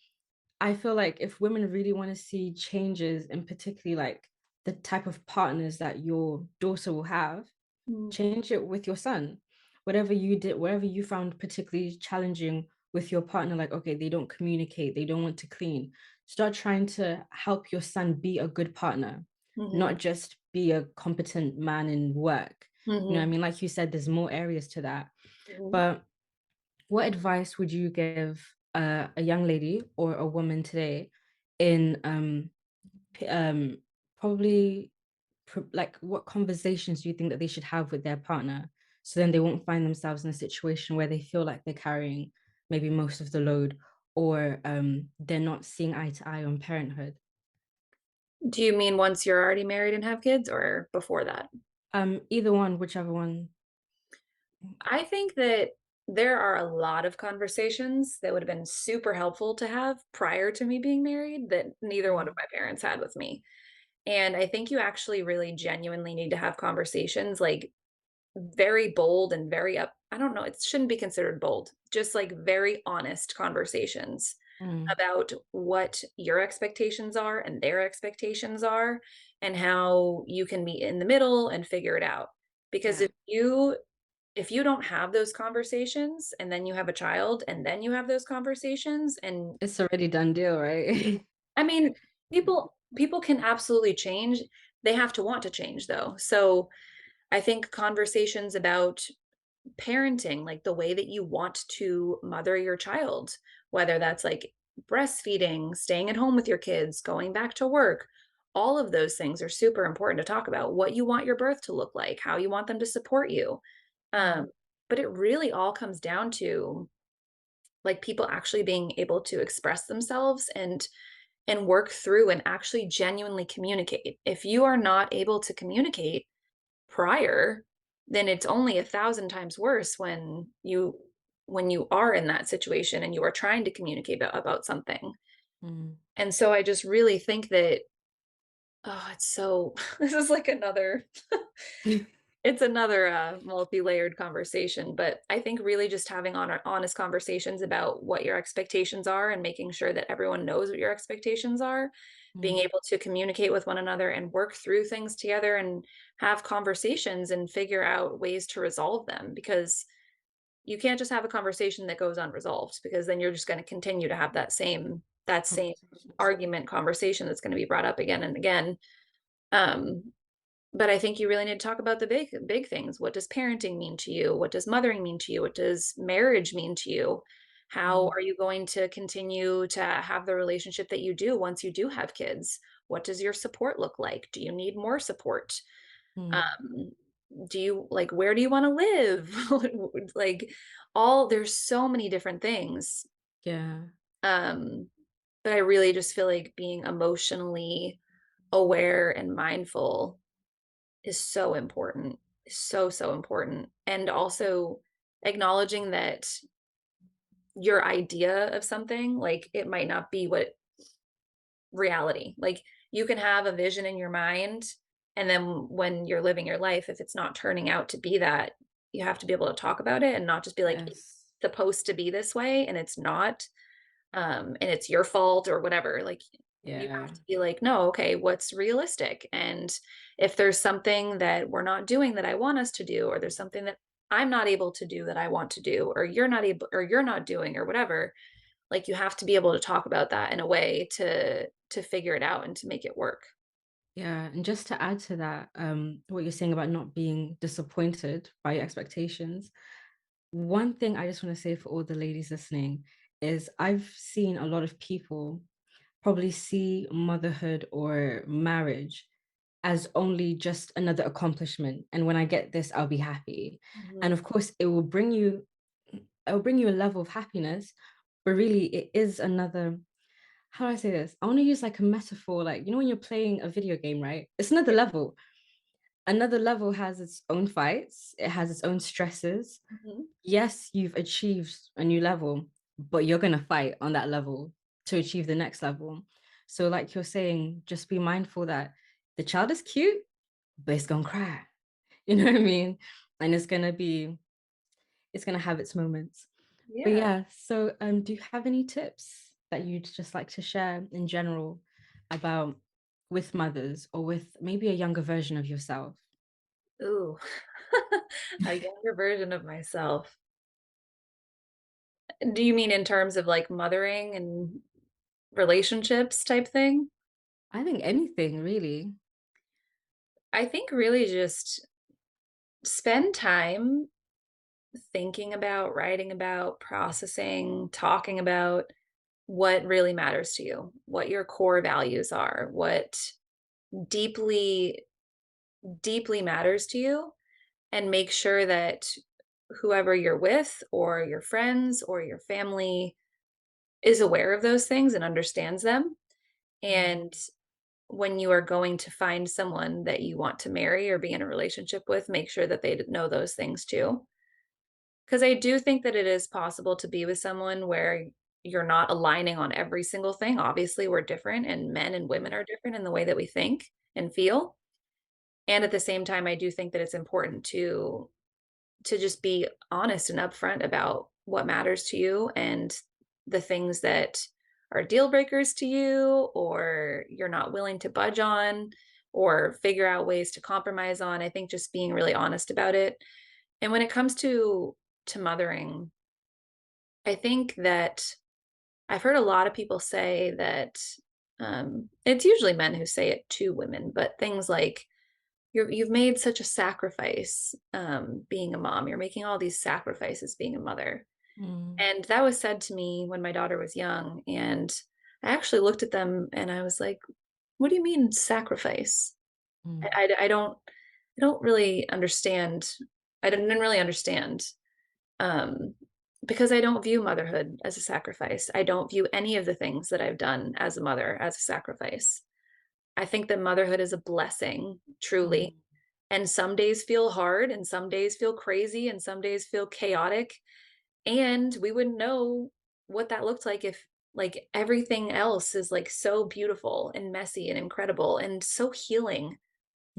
I feel like if women really want to see changes, in particularly like the type of partners that your daughter will have, Mm, change it with your son. Whatever you did, whatever you found particularly challenging with your partner, like, okay, they don't communicate, they don't want to clean. Start trying to help your son be a good partner, mhm, not just be a competent man in work. You know what I mhm, mean? Like you said, there's more areas to that. mhm. But what advice would you give a young lady or a woman today in probably like what conversations do you think that they should have with their partner so then they won't find themselves in a situation where they feel like they're carrying maybe most of the load or they're not seeing eye to eye on parenthood? Do you mean once you're already married and have kids or before that? Either one, whichever one. I think that there are a lot of conversations that would have been super helpful to have prior to me being married that neither one of Mm. my parents had with me. And I think you actually really genuinely need to have conversations like very bold and very I don't know, it shouldn't be considered bold, just like very honest conversations Mm. about what your expectations are and their expectations are, and how you can meet in the middle and figure it out. Because Yeah, if you don't have those conversations and then you have a child and then you have those conversations, and it's already done deal, right? I mean, people can absolutely change. They have to want to change though. So I think conversations about parenting, like the way that you want to mother your child, whether that's like breastfeeding, staying at home with your kids, going back to work, all of those things are super important to talk about. What you want your birth to look like, how you want them to support you. Um, Mm. but it really all comes down to like people actually being able to express themselves and work through and actually genuinely communicate. If you are not able to communicate prior, then it's only 1,000 times worse when you are in that situation and you are trying to communicate about something. Mm. And so I just really think that, oh, it's so this is like another it's another multi-layered conversation, but I think really just having honest conversations about what your expectations are and making sure that everyone knows what your expectations are, being Mm. able to communicate with one another and work through things together and have conversations and figure out ways to resolve them, because you can't just have a conversation that goes unresolved, because then you're just going to continue to have that same Conversations. argument conversation that's going to be brought up again and again. um but I think you really need to talk about the big things. What does parenting mean to you? What does mothering mean to you? What does marriage mean to you? How Mm. are you going to continue to have the relationship that you do once you do have kids? What does your support look like? Do you need more support? Mm. Um, do you like, where do you want to live? Like, all there's so many different things. Yeah. Um, but I really just feel like being emotionally aware and mindful is so important. So, so important. And also acknowledging that your idea of something, like, it might not be what reality. Like, you can have a vision in your mind, and then when you're living your life, if it's not turning out to be that, you have to be able to talk about it and not just be like, it's Yes. supposed to be this way and it's not, and it's your fault or whatever. Like, you Yeah. have to be like, no, okay, what's realistic? And if there's something that we're not doing that I want us to do, or there's something that I'm not able to do that I want to do, or you're not able, or you're not doing, or whatever, like, you have to be able to talk about that in a way to figure it out and to make it work. Yeah. And just to add to that, what you're saying about not being disappointed by your expectations, one thing I just want to say for all the ladies listening is I've seen a lot of people probably see motherhood or marriage as only just another accomplishment. And when I get this, I'll be happy. And Mhm. of course, it will bring you a level of happiness, but really it is another, how do I say this? I want to use like a metaphor, like, when you're playing a video game, right? It's another Yeah. level. Another level has its own fights, it has its own stresses. Mhm. Yes, you've achieved a new level, but you're going to fight on that level to achieve the next level. So, like you're saying, just be mindful that the child is cute, but it's going to cry. You know what I mean? And it's going to have its moments. But Yeah. yeah, so do you have any tips that you'd just like to share in general about with mothers or with maybe a younger version of yourself? Ooh. A younger version of myself. Do you mean in terms of, like, mothering and relationships type thing? I think anything really. I think really just spend time thinking about, writing about, processing, talking about what really matters to you, what your core values are, what deeply, deeply matters to you, and make sure that whoever you're with, or your friends, or your family is aware of those things and understands them. Mm. And when you are going to find someone that you want to marry or be in a relationship with, make sure that they know those things too. Because I do think that it is possible to be with someone where you're not aligning on every single thing. Obviously, we're different, and men and women are different in the way that we think and feel. And at the same time, I do think that it's important to just be honest and upfront about what matters to you and the things that are deal breakers to you, or you're not willing to budge on, or figure out ways to compromise on. I think just being really honest about it. And when it comes to mothering, I think that I've heard a lot of people say that, it's usually men who say it to women, but things like, you've made such a sacrifice, being a mom. You're making all these sacrifices being a mother. Mm. And that was said to me when my daughter was young. And I actually looked at them and I was like, what do you mean sacrifice? Mm. I don't really understand. I didn't really understand. Um, Because I don't view motherhood as a sacrifice. I don't view any of the things that I've done as a mother as a sacrifice. I think that motherhood is a blessing, truly. Mm, And some days feel hard, and some days feel crazy, and some days feel chaotic. And we wouldn't know what that looked like if like everything else is like so beautiful and messy and incredible and so healing.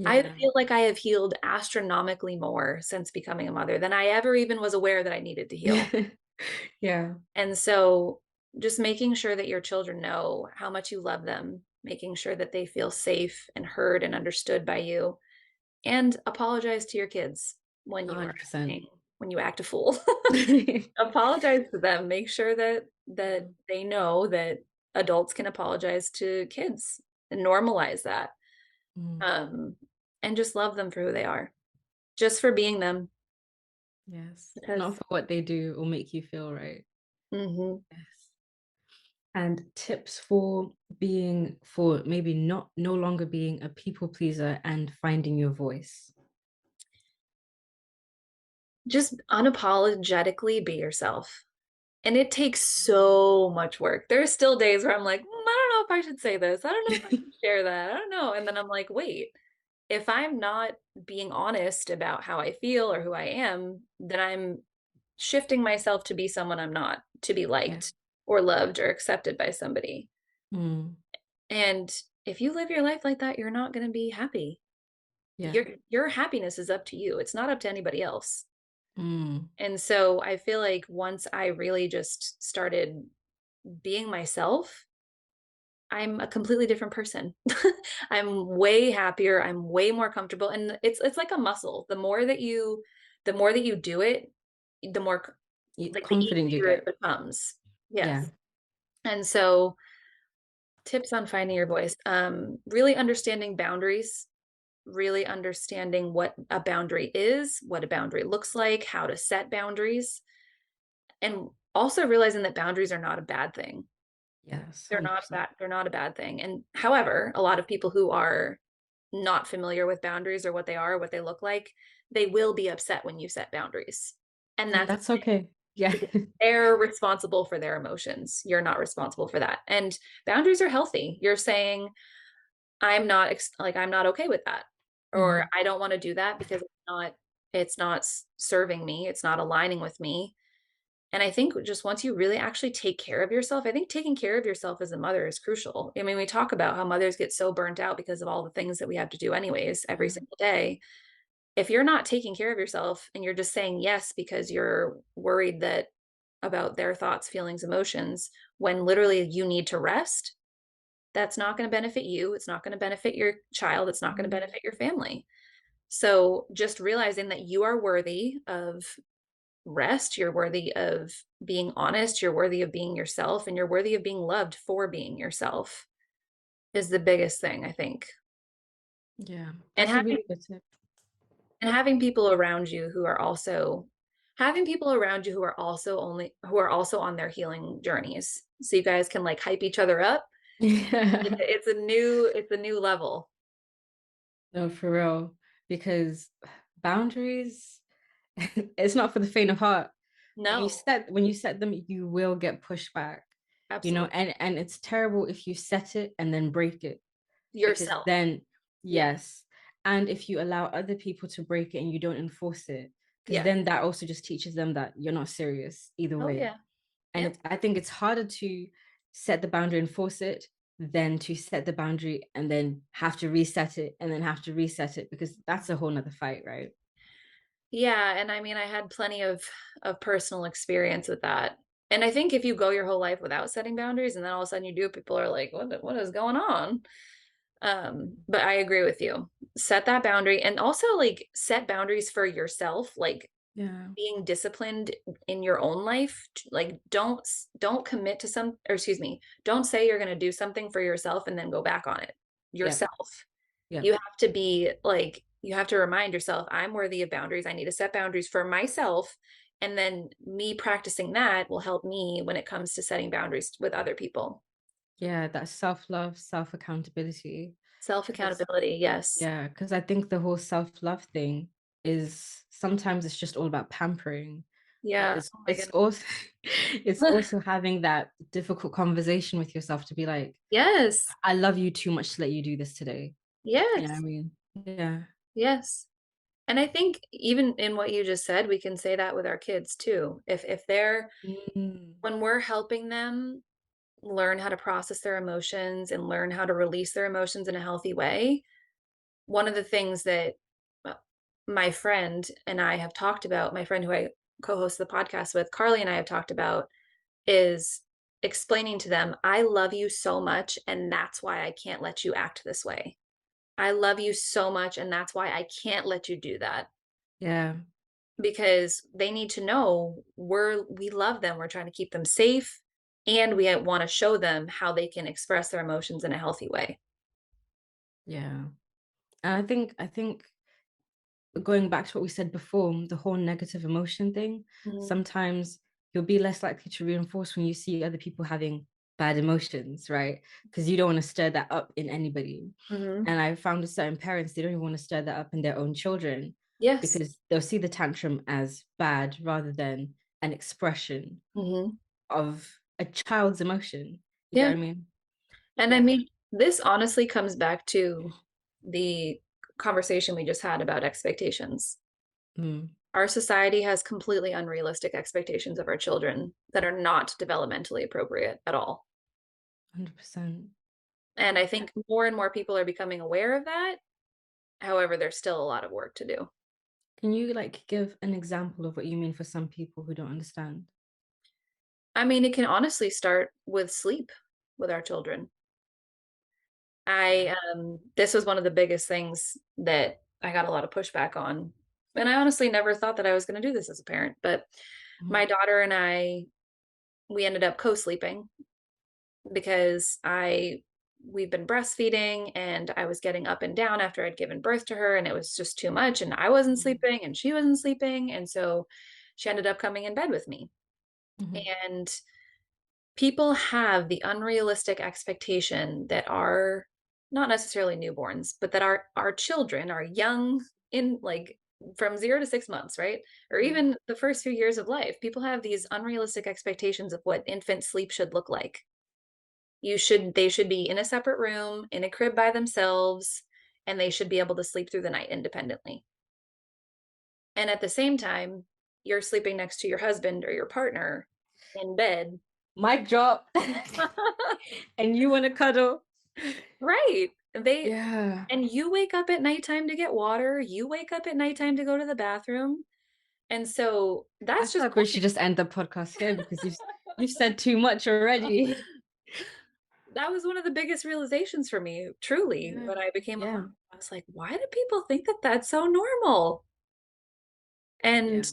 I yeah. feel like I have healed astronomically more since becoming a mother than I ever even was aware that I needed to heal. Yeah. And so just making sure that your children know how much you love them, making sure that they feel safe and heard and understood by you, and apologize to your kids when you are 100%. acting, when you act a fool. Apologize to them. Make sure that Mm, they know that adults can apologize to kids and normalize that. mm, Um, and just love them for who they are, just for being them. yes. Not Because for what they do or make you feel, right? mhm. Yes. And tips for being, for maybe not no longer being a people pleaser and finding your voice. Just unapologetically be yourself. And it takes so much work. There's still days where I'm like, I don't know if I should say this. I don't know if I should share that. I don't know. And then I'm like, wait, if I'm not being honest about how I feel or who I am, then I'm shifting myself to be someone I'm not, to be Yeah. liked or loved or accepted by somebody. Mm, And if you live your life like that, you're not going to be happy. yeah. Your happiness is up to you. It's not up to anybody else. Mm, And so I feel like once I really just started being myself, I'm a completely different person. I'm way happier, I'm way more comfortable, and it's like a muscle. The more that you do it, the more like the confident you easier it get. becomes. Yeah. Yes. And so tips on finding your voice. Really understanding boundaries, really understanding what a boundary is, what a boundary looks like, how to set boundaries, and also realizing that boundaries are not a bad thing. Yes. They're not 100%. bad, they're not a bad thing. And however, a lot of people who are not familiar with boundaries or what they are, what they look like, they will be upset when you set boundaries. And And that's that's okay. Yeah. because they're responsible for their emotions. You're not responsible for that. And boundaries are healthy. You're saying, I'm not okay with that. Or Mhm. I don't want to do that because it's not serving me. It's not aligning with me. And I think just once you really actually take care of yourself, I think taking care of yourself as a mother is crucial. I mean, we talk about how mothers get so burnt out because of all the things that we have to do anyways every Yeah. single day. If you're not taking care of yourself and you're just saying yes because you're worried that about their thoughts, feelings, emotions, when literally you need to rest, that's not going to benefit you. It's not going to benefit your child. It's not going to Mhm. benefit your family. So just realizing that you are worthy of rest, you're worthy of being honest, you're worthy of being yourself, and you're worthy of being loved for being yourself is the biggest thing, I think. Yeah. And That's a having really good tip. and having people around you who are also having people around you who are also on their healing journeys. So you guys can like hype each other up. Yeah. It's a new level. No, for real. Because boundaries, it's not for the faint of heart. No, When you set them, you will get pushback, absolutely. and it's terrible if you set it and then break it. Because Yourself. then, Yeah. yes. And if you allow other people to break it and you don't enforce it, because Yeah. then that also just teaches them that you're not serious either Oh way. yeah. And Yep. I think it's harder to set the boundary and force it than to set the boundary and then have to reset it and then have to reset it, because that's a whole nother fight, right? Yeah, and I mean, I had plenty of personal experience with that. And I think if you go your whole life without setting boundaries and then all of a sudden you do, people are like, what is going on? But I agree with you. Set that boundary and also like set boundaries for yourself, like Yeah. being disciplined in your own life. Like don't commit to some or excuse me, don't say you're going to do something for yourself and then go back on it Yep. yourself. You Yep. have to be like, you have to remind yourself, I'm worthy of boundaries. I need to set boundaries for myself. And then me practicing that will help me when it comes to setting boundaries with other people. Yeah, that's self-love, self-accountability. Self Because accountability. Yes. yeah, because I think the whole self-love thing is sometimes it's just all about pampering, Yeah. it's Oh my it's goodness. also it's also having that difficult conversation with yourself to be like, Yes. I love you too much to let you do this today. You know what I Yes. mean? Yeah. Yes. And I think even in what you just said, we can say that with our kids too. If they're Mm, when we're helping them learn how to process their emotions and learn how to release their emotions in a healthy way, one of the things that uh, my friend and I have talked about, my friend who I co-host the podcast with, Carly and I have talked about is explaining to them, I love you so much and that's why I can't let you act this way. I love you so much and that's why I can't let you do that. yeah. Because they need to know we love them, we're trying to keep them safe, and we want to show them how they can express their emotions in a healthy way. Yeah. And I think going back to what we said before, the whole negative emotion thing, Mhm. sometimes you'll be less likely to reinforce when you see other people having bad emotions, right? Because you don't want to stir that up in anybody. Mhm. And I found with certain parents, they don't even want to stir that up in their own children Yes. because they'll see the tantrum as bad rather than an expression Mhm. of a child's emotion. You get Yeah. what I mean? And I Yeah. mean, this honestly comes back to the conversation we just had about expectations. Mm, Our society has completely unrealistic expectations of our children that are not developmentally appropriate at all. 100%. And I think more and more people are becoming aware of that. However, there's still a lot of work to do. Can you like give an example of what you mean for some people who don't understand? I mean, it can honestly start with sleep with our children. Yeah. This was one of the biggest things that I got a lot of pushback on. And I honestly never thought that I was going to do this as a parent, but my Mhm, daughter and I, we ended up co-sleeping because we've been breastfeeding and I was getting up and down after I'd given birth to her and it was just too much and I wasn't mhm, sleeping and she wasn't sleeping and so she ended up coming in bed with me. mhm, And people have the unrealistic expectation that our not necessarily newborns, but that our children are young in like from 0 to 6 months, right? Or mhm, even the first few years of life. People have these unrealistic expectations of what infant sleep should look like. They should be in a separate room, in a crib by themselves, and they should be able to sleep through the night independently. And at the same time, you're sleeping next to your husband or your partner in bed. mic drop. And you want to cuddle? Right. They Yeah. and you wake up at nighttime to get water, you wake up at nighttime to go to the bathroom, and so I that's feel just like we should just end the podcast here because you've said too much already. that was one of the biggest realizations for me, truly, Yeah. when I became a Yeah. mom. I was like, "Why do people think that that's so normal?" And Yeah.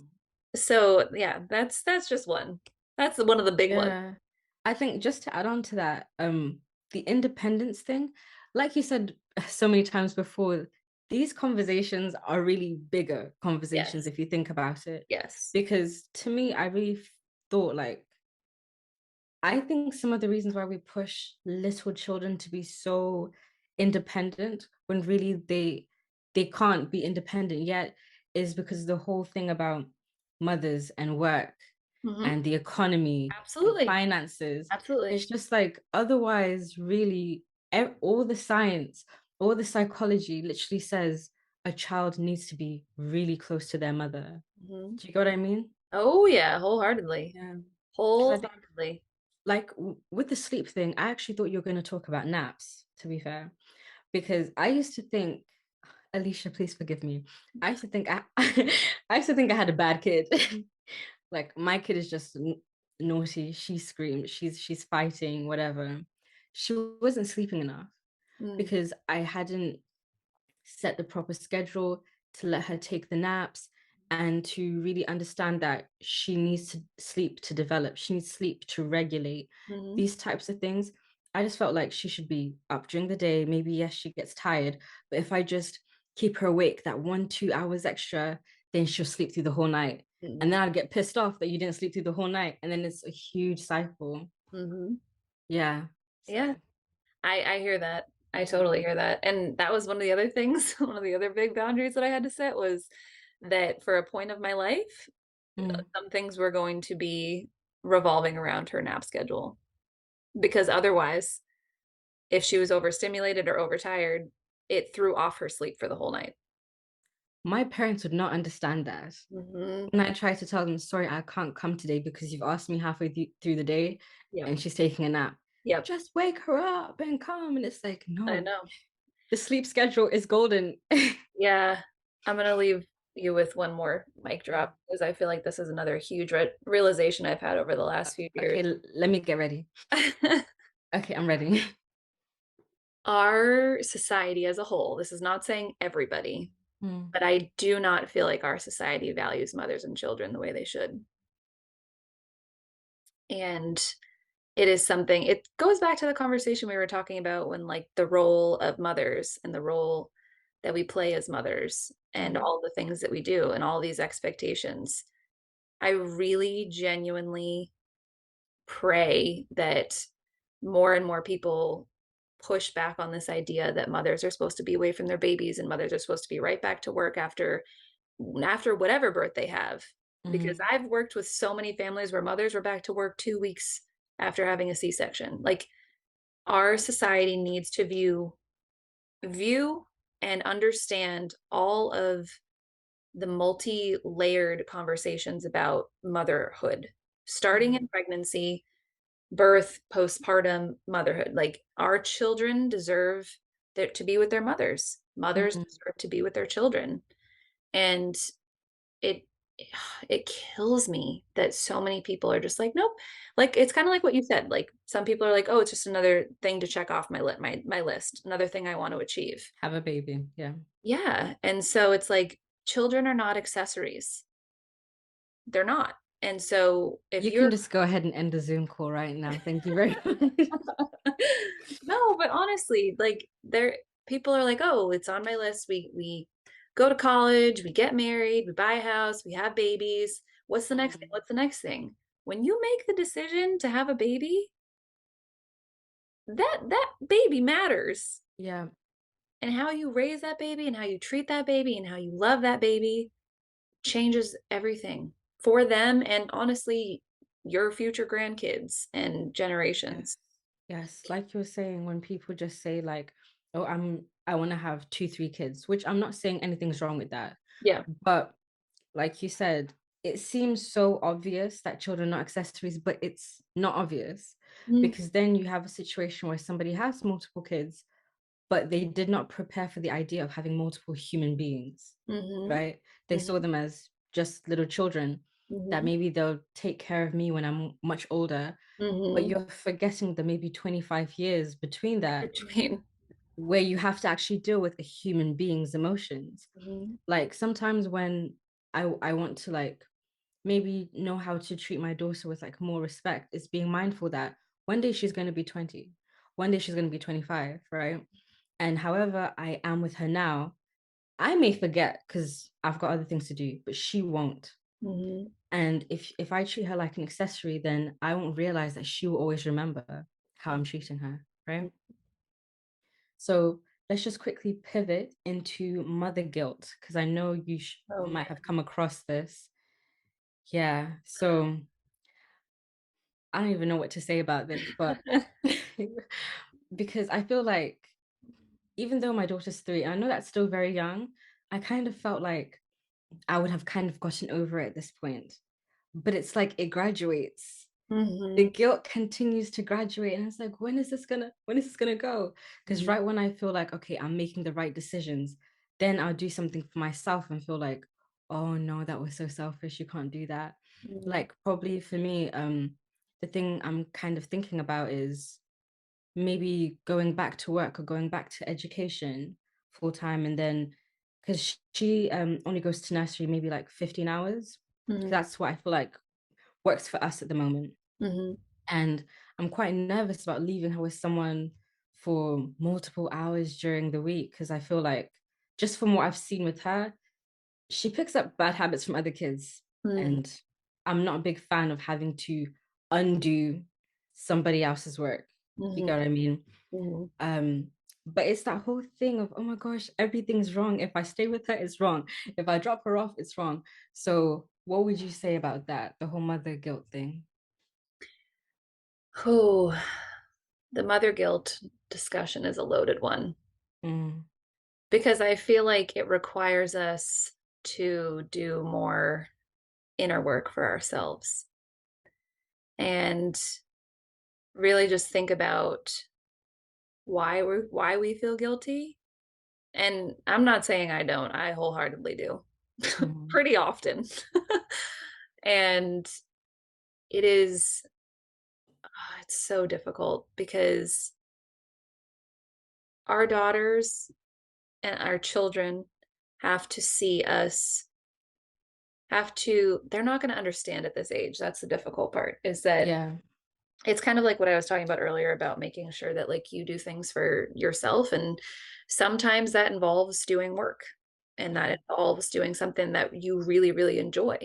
so, yeah, that's just one. That's one of the big ones. Yeah. I think just to add on to that, the independence thing, like you said so many times before, these conversations are really bigger conversations Yes. if you think about it. Yes. Because to me, I really thought like I think some of the reasons why we push little children to be so independent when really they can't be independent yet is because the whole thing about mothers and work Mhm. and the economy and Absolutely. finances. Absolutely. It's just like otherwise, really, all the science, all the psychology literally says a child needs to be really close to their mother. Mhm. Do you get what I mean? Oh, yeah, wholeheartedly. Yeah. Because I think Wholeheartedly. like with the sleep thing, I actually thought you were going to talk about naps, to be fair, because I used to think, Alicia, please forgive me. I used to think I used to think I had a bad kid. Like my kid is just naughty. She screams. She's fighting. Whatever. She wasn't sleeping enough Mm. because I hadn't set the proper schedule to let her take the naps and to really understand that she needs to sleep to develop. She needs sleep to regulate Mhm. these types of things. I just felt like she should be up during the day. Maybe, yes, she gets tired, but if I just keep her awake that 1, 2 hours extra, then she'll sleep through the whole night. And Mhm. then I'd get pissed off that you didn't sleep through the whole night. And then it's a huge cycle. Mhm. Yeah. Yeah, So, I hear that. I totally hear that. And that was one of the other things, one of the other big boundaries that I had to set was that for a point of my life, Mm. Some things were going to be revolving around her nap schedule because otherwise, if she was overstimulated or overtired, it threw off her sleep for the whole night. My parents would not understand that. Mhm. When I try to tell them, sorry, I can't come today because you've asked me halfway through the day Yep. and she's taking a nap. Yep. Just wake her up and come. And it's like, I no, know. the sleep schedule is golden. Yeah. I'm gonna leave you with one more mic Yeah. drop because I feel like this is another huge realization I've had over the last few years. Okay, let me get ready. Okay, I'm ready. Our society as a whole, this is not saying everybody, Mm, but I do not feel like our society values mothers and children the way they should. And it is something, it goes back to the conversation we were talking about when, like, the role of mothers and the role that we play as mothers and mm, all the things that we do and all these expectations. I really genuinely pray that more and more people push back on this idea that mothers are supposed to be away from their babies and mothers are supposed to be right back to work after whatever birth they have. Because mm. I've worked with so many families where mothers were back to work 2 weeks after having a C-section. Like, our society needs to view and understand all of the multi-layered conversations about motherhood, starting in Mm, pregnancy, birth, postpartum, motherhood. Like, our children deserve to be with their mothers. Mothers mm. deserve to be with their children. And it it kills me that so many people are just like, nope. Like, it's kind of like what you said. Like, some people are like, oh, it's just another thing to check off my list, another thing I want to achieve. Have a baby. Yeah. Yeah. And so it's like, children are not accessories. They're not. And so if You can you're just go ahead and end the Zoom call right now. Thank you very much. no, but honestly, like, there people are like, "Oh, it's on my list. We go to college, we get married, we buy a house, we have babies. What's the next thing? Mm. What's the next thing?" When you make the decision to have a baby, that baby matters. Yeah. And how you raise that baby and how you treat that baby and how you love that baby changes everything for them and, honestly, your future grandkids and Yes. generations. Yes. Like you were saying, when people just say like, oh, I want to have two, three kids, which I'm not saying anything's wrong with that. Yeah. But like you said, it seems so obvious that children are not accessories, but it's not obvious Mhm. because then you have a situation where somebody has multiple kids, but they did not prepare for the idea of having multiple human beings, Mhm. right? They saw Mhm. them as just little children that Mhm. maybe they'll take care of me when I'm much older, but Mhm. you're forgetting the maybe 25 years between that Between where you have to actually deal with a human being's emotions. Mhm. Like sometimes when I want to like maybe know how to treat my daughter with like more respect is being mindful that one day she's going to be 20, one day she's going to be 25, right? And however I am with her now, I may forget because I've got other things to do, but she won't. Mhm. And if I treat her like an accessory, then I won't realize that she will always remember how I'm treating her, right? So let's just quickly pivot into mother guilt because I know you Oh, might have man. come across this. Yeah. So I don't even know what to say about this, but because I feel like even though my daughter's 3, I know that's still very young, I kind of felt like I would have kind of gotten over it at this point. But it's like it graduates. The Mhm. guilt continues to graduate. And it's like, when is this gonna go? Because Mhm. right when I feel like, okay, I'm making the right decisions, then I'll do something for myself and feel like, oh no, that was so selfish. You can't do that. Mhm. Like probably for me, the thing I'm kind of thinking about is maybe going back to work or going back to education full time and then because she only goes to nursery maybe like 15 hours. Mhm. That's what I feel like works for us at the moment. Mhm. And I'm quite nervous about leaving her with someone for multiple hours during the week because I feel like just from what I've seen with her, she picks up bad habits from other kids. Mhm. And I'm not a big fan of having to undo somebody else's work. You Mhm. get what I mean? Mhm. Um, but it's that whole thing of, oh my gosh, everything's wrong. If I stay with her, it's wrong. If I drop her off, it's wrong. So What would you say about that, the whole mother guilt thing? Oh, the mother guilt discussion is a loaded one Mm, because I feel like it requires us to do more inner work for ourselves and really just think about why we feel guilty. And I'm not saying I don't. I wholeheartedly do. mm, Pretty often. And it is it's so difficult because our daughters and our children have to see us have to they're not going to understand at this age. That's the difficult part is that yeah. it's kind of like what I was talking about earlier about making sure that like you do things for yourself, and sometimes that involves doing work and that Mm, involves doing something that you really really enjoy.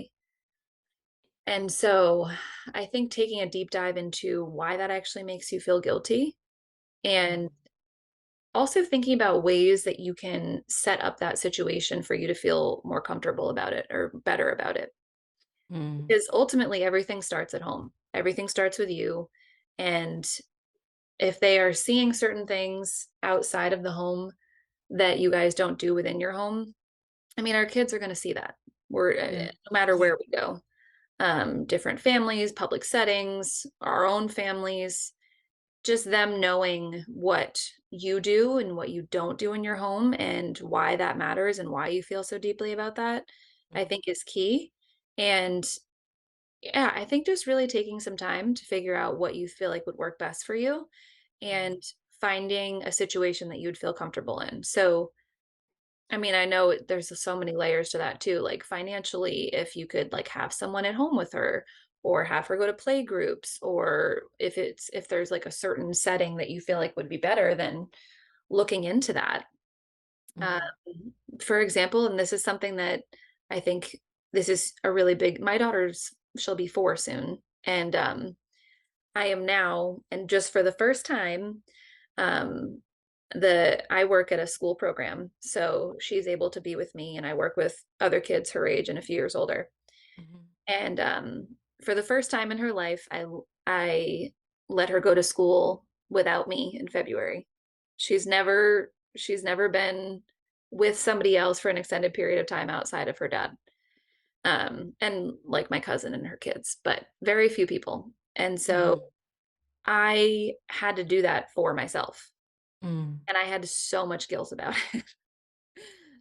And so I think taking a deep dive into why that actually makes you feel guilty, and mm, also thinking about ways that you can set up that situation for you to feel more comfortable about it or better about it. mm, Because ultimately, everything starts at home, everything starts with you. And if they are seeing certain things outside of the home that you guys don't do within your home, I mean, our kids are going to see that. yeah. No matter where we go, different families, public settings, our own families, just them knowing what you do and what you don't do in your home and why that matters and why you feel so deeply about that, I Mm, think is key. And yeah, I think just really taking some time to figure out what you feel like would work best for you mm, and finding a situation that you'd feel comfortable in. So, I mean, I know there's so many layers to that too. Like financially, if you could like have someone at home with her or have her go to play groups, or if there's like a certain setting that you feel like would be better, then looking into that. Um, mm, for example, and this is something that I think this is a really big, my daughter's, she'll be 4 soon. And I am now, and just for the first time, um, I work at a school program, so she's able to be with me, and I work with other kids her age and a few years older. mhm, And for the first time in her life, I let her go to school without me in February. She's never been with somebody else for an extended period of time outside of her dad, and like my cousin and her kids, but very few people. And so mm, I had to do that for myself. mm, And I had so much guilt about it.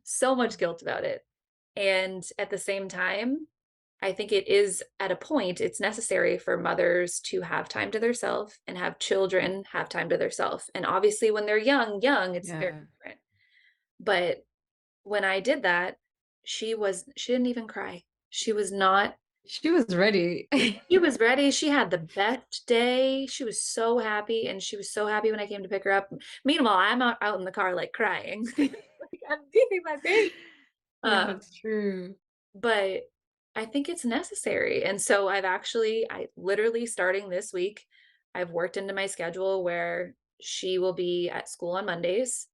So much guilt about it. And at the same time, I think it is at a point, it's necessary for mothers to have time to themselves and have children have time to themselves. And obviously, when they're young, it's very yeah. different. But when I did that, she didn't even cry. She was not She was ready. She was ready. She had the best day. She was so happy, and she was so happy when I came to pick her up. Meanwhile, I'm out in the car, like, crying. Like, I'm leaving my baby. Yeah, Um, it's true. but I think it's necessary, and so I literally starting this week, I've worked into my schedule where she will be at school on Mondays,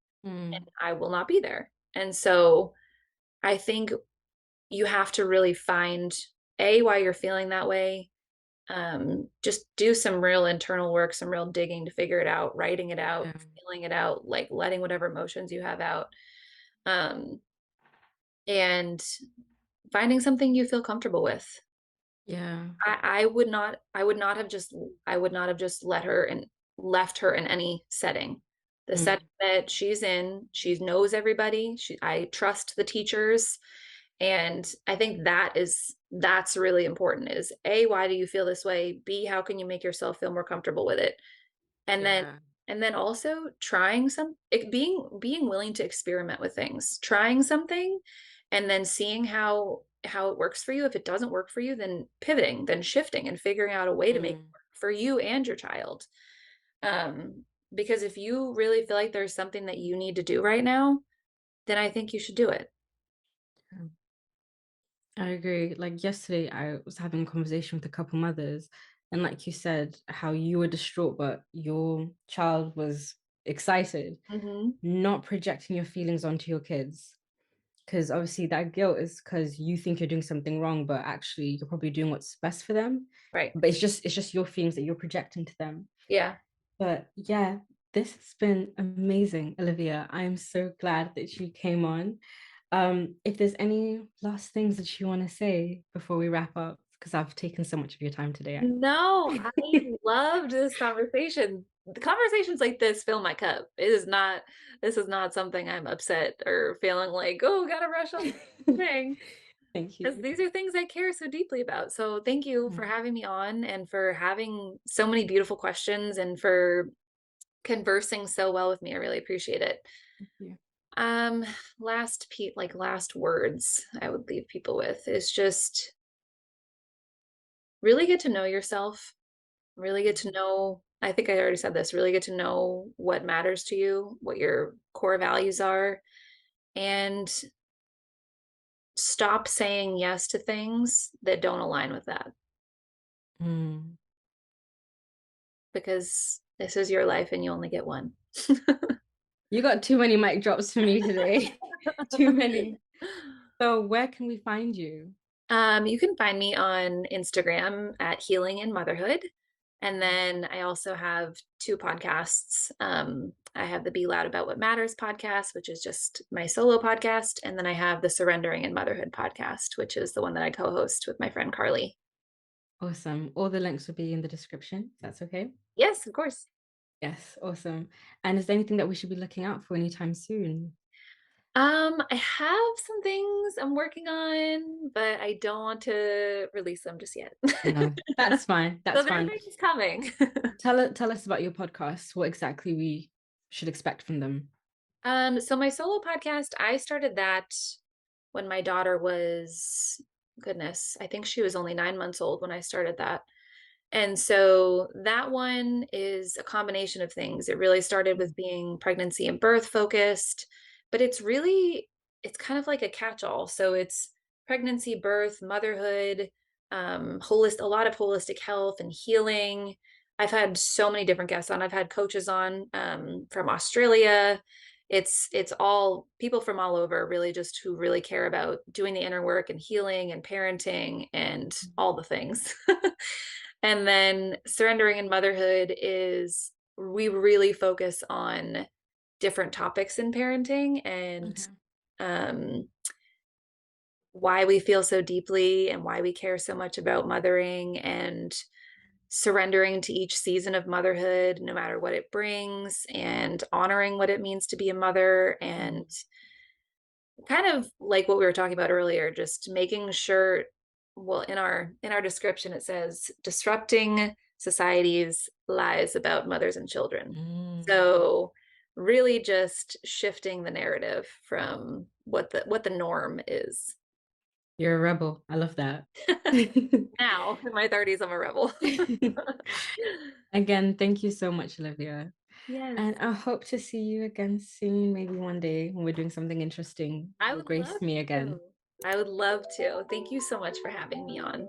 and Mm, I will not be there. And so I think you have to really find, A, why you're feeling that way, just do some real internal work, some real digging to figure it out, writing it out, yeah, feeling it out, like letting whatever emotions you have out, um, and finding something you feel comfortable with. yeah. I would not have just let her and left her in any setting. The Mm, setting that she's in, she knows everybody. I trust the teachers. And I think that's really important is A, why do you feel this way? B, how can you make yourself feel more comfortable with it? And then yeah. also trying being willing to experiment with things, trying something and then seeing how it works for you. If it doesn't work for you, then pivoting, then shifting and figuring out a way to make it Mm, work for you and your child. Um, because if you really feel like there's something that you need to do right now, then I think you should do it. yeah. I agree. Like yesterday, I was having a conversation with a couple mothers, and like you said, how you were distraught, but your child was excited, Mhm. not projecting your feelings onto your kids. Because obviously that guilt is because you think you're doing something wrong, but actually you're probably doing what's best for them. Right. But it's just your feelings that you're projecting to them. Yeah. But yeah, this has been amazing, Olivia. I'm so glad that you came on. If there's any last things that you want to say before we wrap up, because I've taken so much of your time today. No, I loved this conversation. The conversations like this fill my cup. This is not something I'm upset or feeling like, oh, gotta rush on the thing. Thank Because you. these are things I care so deeply about. So thank you for having me on and for having so many beautiful questions and for conversing so well with me. I really appreciate it. Thank you. Um, last words I would leave people with is just really get to know yourself, really get to know, I think I already said this, really get to know what matters to you, what your core values are, and stop saying yes to things that don't align with that Mm. because this is your life and you only get one. You got too many mic drops for me today. Too many. So where can we find you? You can find me on Instagram at Healing in Motherhood. And then I also have two podcasts. I have the Be Loud About What Matters podcast, which is just my solo podcast. And then I have the Surrendering in Motherhood podcast, which is the one that I co host with my friend Carly. Awesome. All the links will be in the description. If that's okay. Yes, of course. Yes, awesome. And is there anything that we should be looking out for anytime soon? I have some things I'm working on, but I don't want to release them just yet. No, that's fine. So That's there are fine. things coming. Tell us about your podcast. What exactly we should expect from them. So my solo podcast, I started that when my daughter was, goodness, I think she was only 9 months old when I started that. And so that one is a combination of things. It really started with being pregnancy and birth focused, but it's kind of like a catch-all. So it's pregnancy, birth, motherhood, a lot of holistic health and healing. I've had so many different guests on. I've had coaches on from Australia. It's all people from all over, really, just who really care about doing the inner work and healing and parenting and all the things. And then surrendering in motherhood is we really focus on different topics in parenting and Okay. um, why we feel so deeply and why we care so much about mothering and surrendering to each season of motherhood, no matter what it brings, and honoring what it means to be a mother and kind of like what we were talking about earlier, just making sure, well, in our description it says disrupting society's lies about mothers and children. Mm. So really just shifting the narrative from what the norm is. You're a rebel. I love that. Now in my 30s I'm a rebel. Again, thank you so much, Olivia. Yes, And I hope to see you again soon, maybe one day when we're doing something interesting. I You'll would grace love me to. again. I would love to. Thank you so much for having me on.